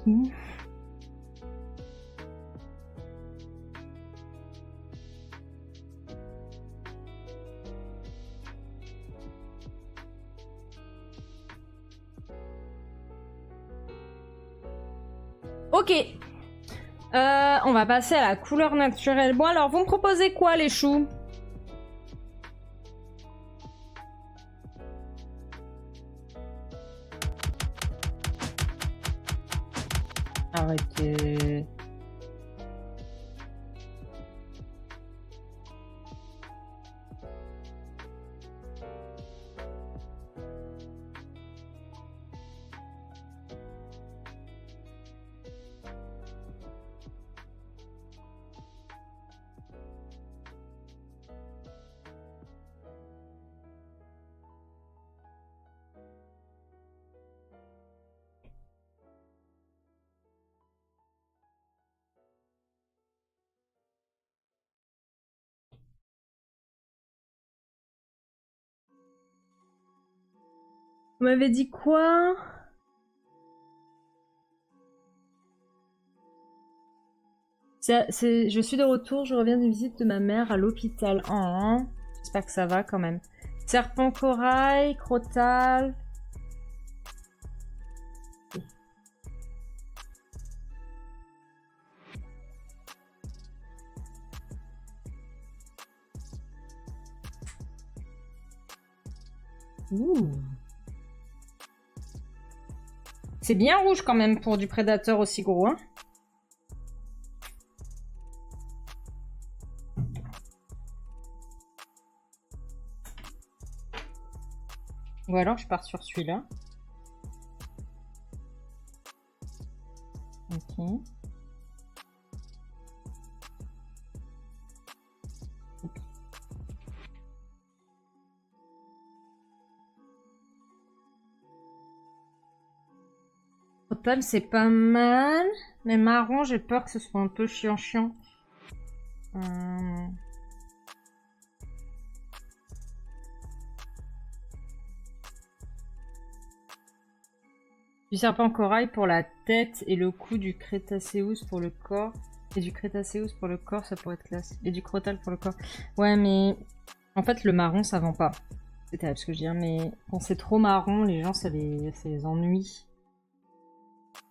Ok. On va passer à la couleur naturelle. Bon alors, vous me proposez quoi les choux? Arrêtez. Vous m'avez dit quoi? Je suis de retour, je reviens d'une visite de ma mère à l'hôpital. Oh, j'espère que ça va quand même. Serpent corail, crotal. Ouh. C'est bien rouge quand même pour du prédateur aussi gros, hein. Ou alors je pars sur celui-là. Ok. Total, c'est pas mal. Mais marron, j'ai peur que ce soit un peu chiant. Du serpent corail pour la tête et le cou, du Crétacéus pour le corps. Et du Crétacéus pour le corps, ça pourrait être classe. Et du crotal pour le corps. Ouais, mais en fait, le marron, ça vend pas. C'est terrible ce que je dis, mais quand c'est trop marron, les gens, ça les ennuie.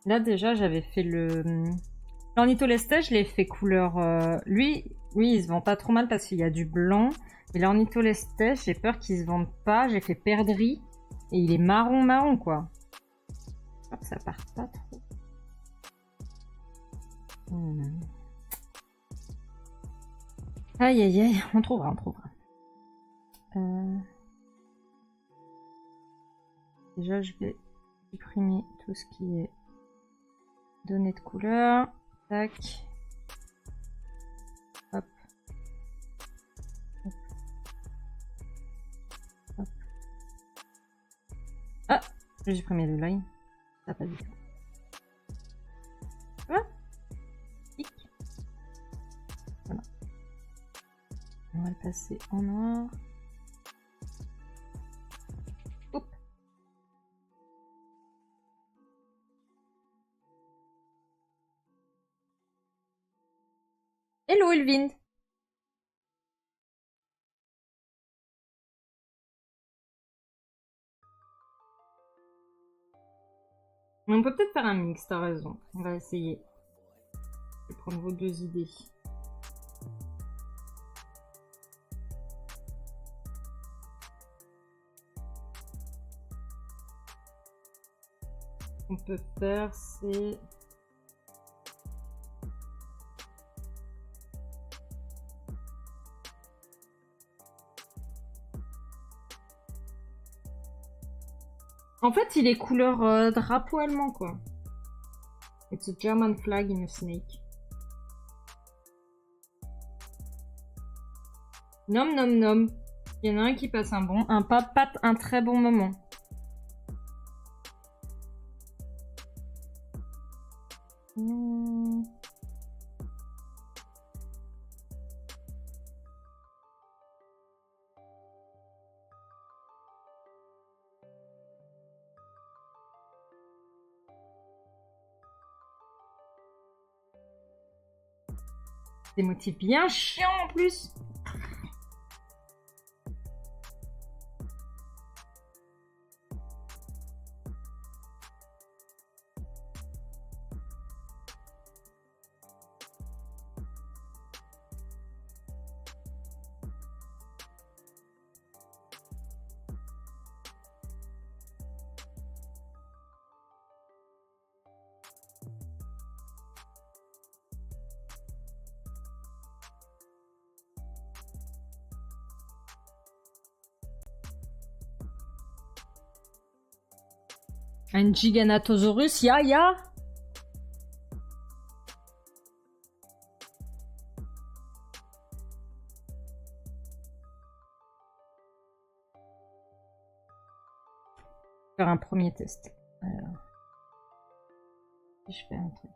Là, déjà, j'avais fait le... L'ornitholestet, je l'ai fait couleur... Lui, oui, il se vend pas trop mal parce qu'il y a du blanc. Mais l'ornitholestet, j'ai peur qu'il se vende pas. J'ai fait perdrix. Et il est marron, quoi. J'espère que ça part pas trop. Aïe, aïe, aïe. On trouvera. Déjà, je vais supprimer tout ce qui est données de couleur. Tac. Hop. Hop. Hop. Ah, j'ai supprimé le line. Ça pas du tout. Ah. Voilà. On va le passer en noir. Hop. Hello Elvin. On peut peut-être faire un mix, t'as raison. On va essayer. Je vais prendre vos deux idées. Ce qu'on peut faire, c'est... En fait, il est couleur drapeau allemand, quoi. It's a German flag in a snake. Nom nom nom. Il y en a un qui passe un très bon moment. Des motifs bien chiants en plus. Un Giganotosaurus, ya. Faire un premier test. Alors, si je fais un truc.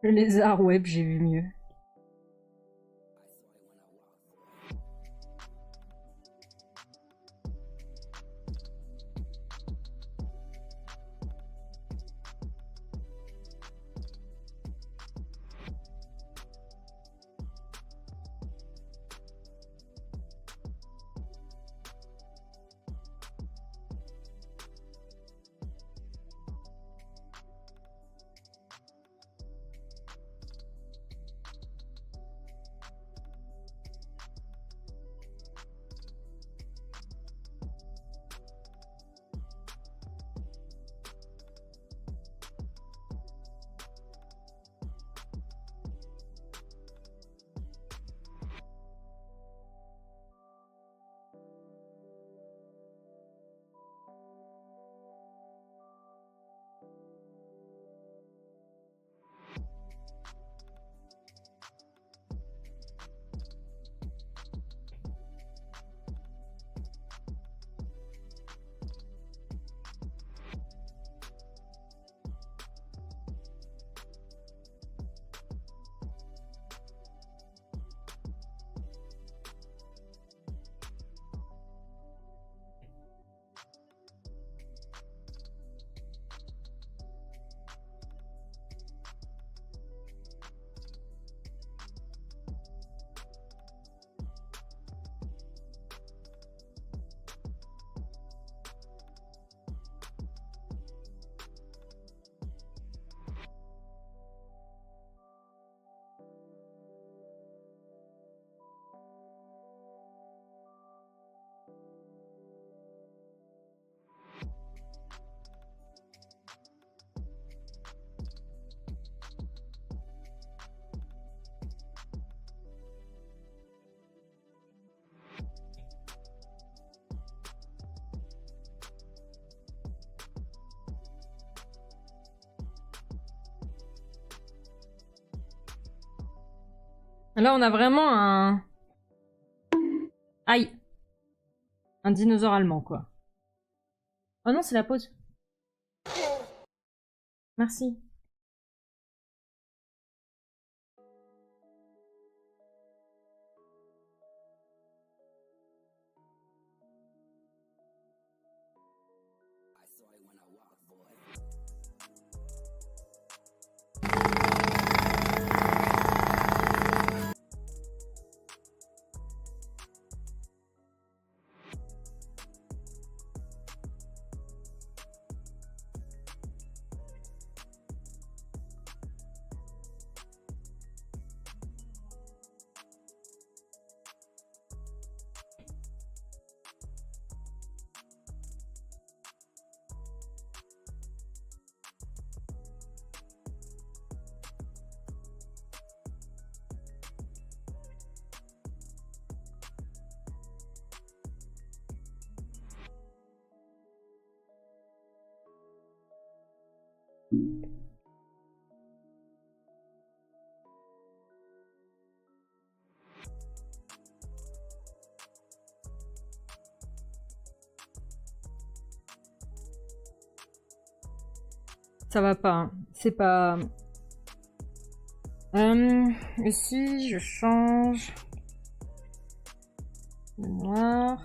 Le lézard web, j'ai vu mieux. Là, on a vraiment un... Aïe. Un dinosaure allemand, quoi. Oh non, c'est la pause. Merci. Ça va pas, hein. C'est pas... Ici, je change... Le noir...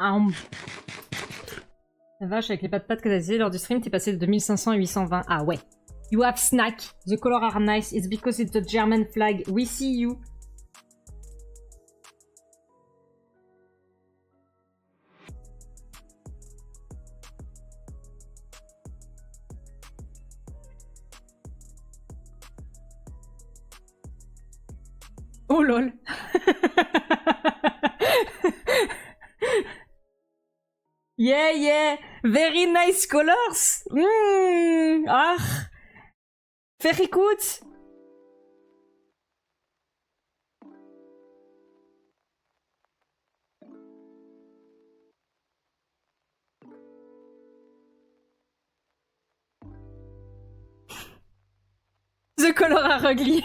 Ah, la vache, avec les pattes que t'as essayé lors du stream, t'es passé de 2500 à 820. Ah ouais. You have snack. The colors are nice. It's because it's the German flag. We see you. Oh lol. Yeah, yeah. Very nice colors. Ah. Very good. The color are ugly.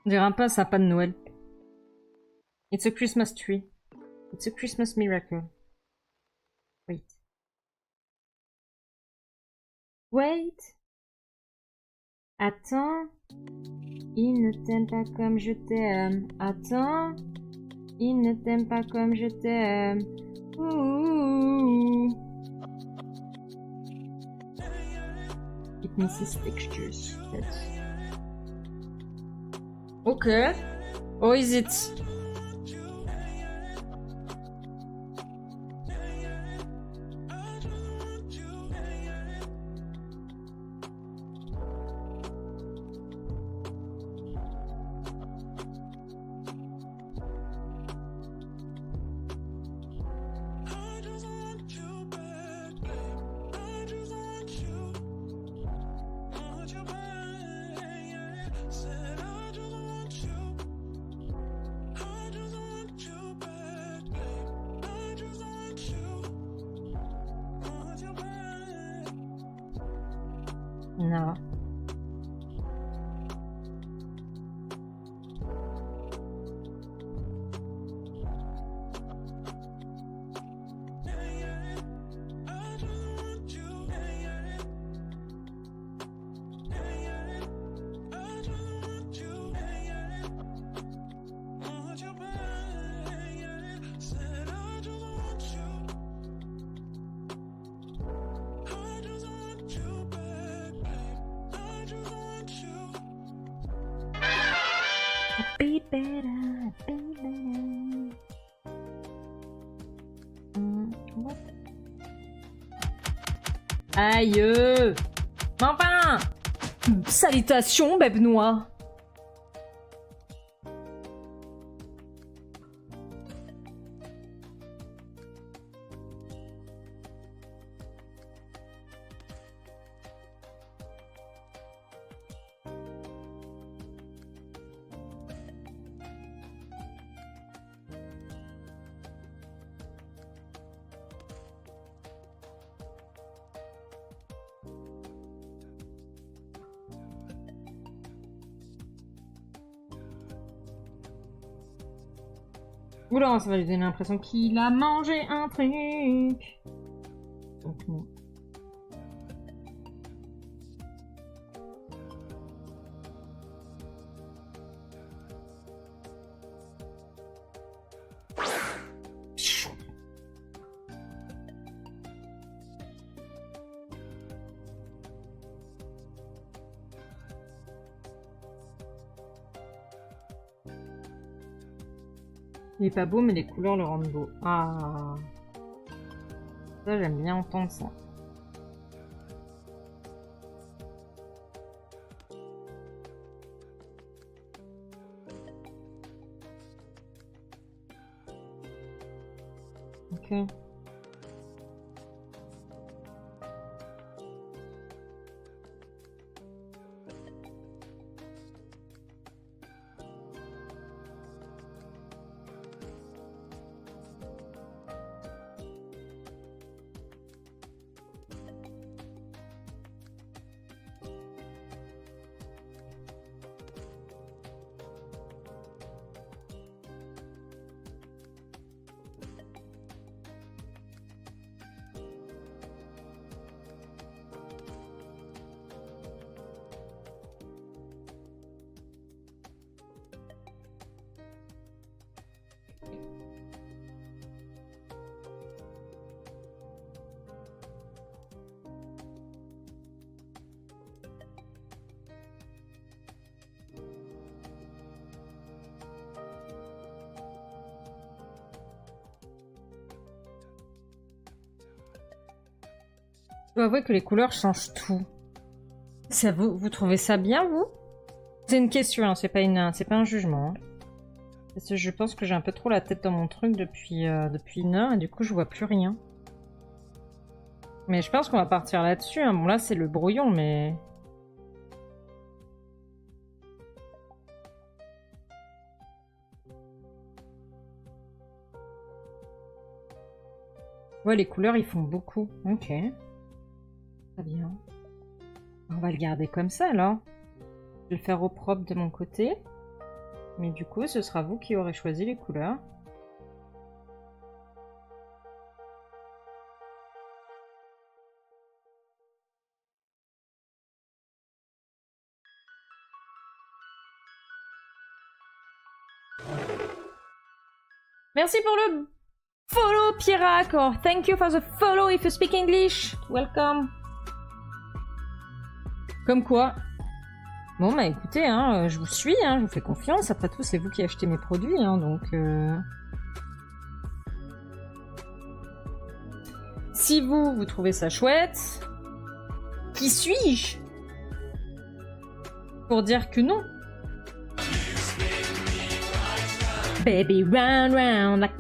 On dirait un peu un sapin de Noël. It's a Christmas tree. It's a Christmas miracle. Wait. Wait. Attends. Il ne t'aime pas comme je t'aime. Attends. Il ne t'aime pas comme je t'aime. Ouh. It misses textures. Okay. Or is it? No. Aïe. Mais enfin. Salutations, bébé noir. Oula, ça va lui donner l'impression qu'il a mangé un truc. Donc non. Il est pas beau, mais les couleurs le rendent beau. Ah. Ça, j'aime bien entendre ça. Ok. Je dois avouer que les couleurs changent tout. Ça, vous trouvez ça bien, vous? C'est une question, hein, c'est pas un jugement. Hein. Parce que je pense que j'ai un peu trop la tête dans mon truc depuis une heure et du coup je vois plus rien. Mais je pense qu'on va partir là-dessus. Hein. Bon là c'est le brouillon, mais... Ouais, les couleurs ils font beaucoup. Ok. Très bien. On va le garder comme ça alors. Je vais le faire au propre de mon côté. Mais du coup, ce sera vous qui aurez choisi les couleurs. Merci pour le follow, Pierrac. Oh, thank you for the follow if you speak English. Welcome. Comme quoi. Bon, bah écoutez, hein, je vous suis, hein, je vous fais confiance. Après tout, c'est vous qui achetez mes produits, hein, donc... Si vous trouvez ça chouette, qui suis-je pour dire que non? Baby round round like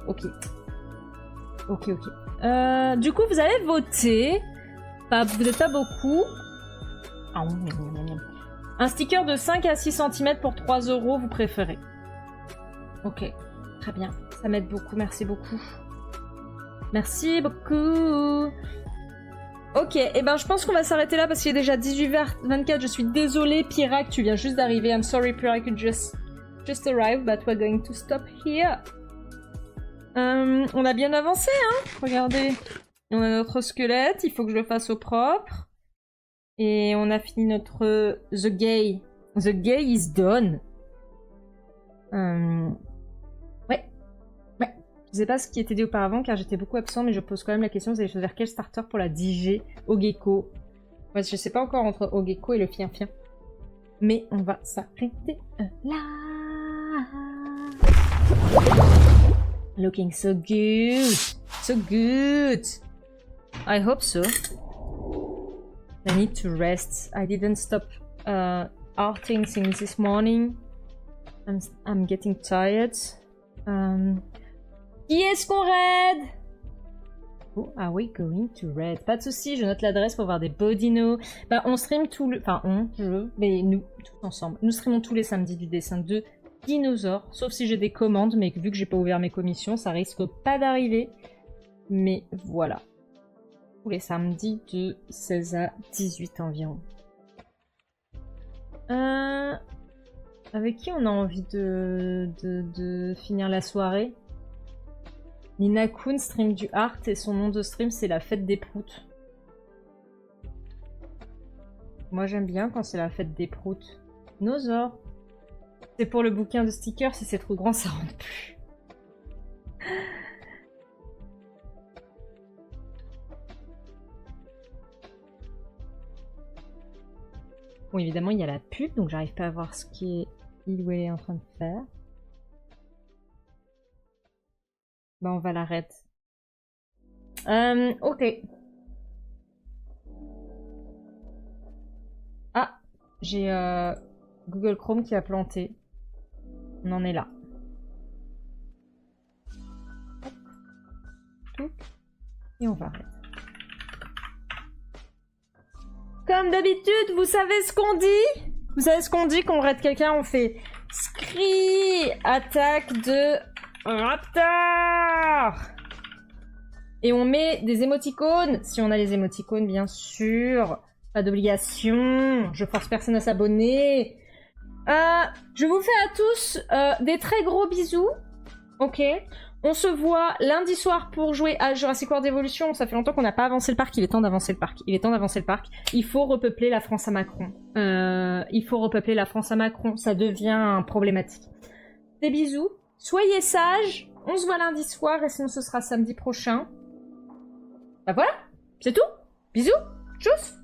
ok. Du coup, vous avez voté. Vous n'êtes pas beaucoup. Un sticker de 5 à 6 cm pour 3 €, vous préférez. Ok, très bien. Ça m'aide beaucoup, merci beaucoup. Merci beaucoup. Ok, et ben je pense qu'on va s'arrêter là parce qu'il est déjà 18h24. Je suis désolée, Pierrac, tu viens juste d'arriver. I'm sorry, Pierrac, you just arrived, but we're going to stop here. On a bien avancé, hein. Regardez. On a notre squelette, il faut que je le fasse au propre. Et on a fini notre The Gay. The Gay is done. Ouais. Je sais pas ce qui était dit auparavant car j'étais beaucoup absent, mais je pose quand même la question, vous allez choisir quel starter pour la DJ Ogeko? Ouais, je sais pas encore entre Ogeko et le Fien-Fien. Mais on va s'arrêter là. Looking so good. So good. I hope so. I need to rest. I didn't stop arting since this morning. I'm getting tired. Qui est-ce qu'on raid? Who are we going to raid? Pas de soucis, je note l'adresse pour voir des bodinos. Bah, on stream mais nous, tous ensemble. Nous streamons tous les samedis du dessin de dinosaures, sauf si j'ai des commandes, mais vu que j'ai pas ouvert mes commissions, ça risque pas d'arriver. Mais voilà. Tous les samedis de 16 à 18 environ. Avec qui on a envie de finir la soirée? Nina Kun stream du art et son nom de stream c'est la fête des proutes. Moi j'aime bien quand c'est la fête des proutes. Dinosaure. C'est pour le bouquin de stickers, si c'est trop grand ça rentre plus. Bon, évidemment, il y a la pub, donc j'arrive pas à voir ce qu'il ou elle est en train de faire. Bah, on va l'arrêter. Ok. Ah, j'ai Google Chrome qui a planté. On en est là. Hop. Et on va arrêter. Comme d'habitude, vous savez ce qu'on dit? Vous savez ce qu'on dit quand on raid quelqu'un? On fait Scree, attaque de Raptor. Et on met des émoticônes, si on a les émoticônes bien sûr. Pas d'obligation, je force personne à s'abonner. Je vous fais à tous des très gros bisous. Ok. On se voit lundi soir pour jouer à Jurassic World Evolution. Ça fait longtemps qu'on n'a pas avancé le parc. Il est temps d'avancer le parc. Il faut repeupler la France à Macron. Ça devient problématique. Des bisous. Soyez sages. On se voit lundi soir et sinon ce sera samedi prochain. Bah voilà. C'est tout. Bisous. Tchuss.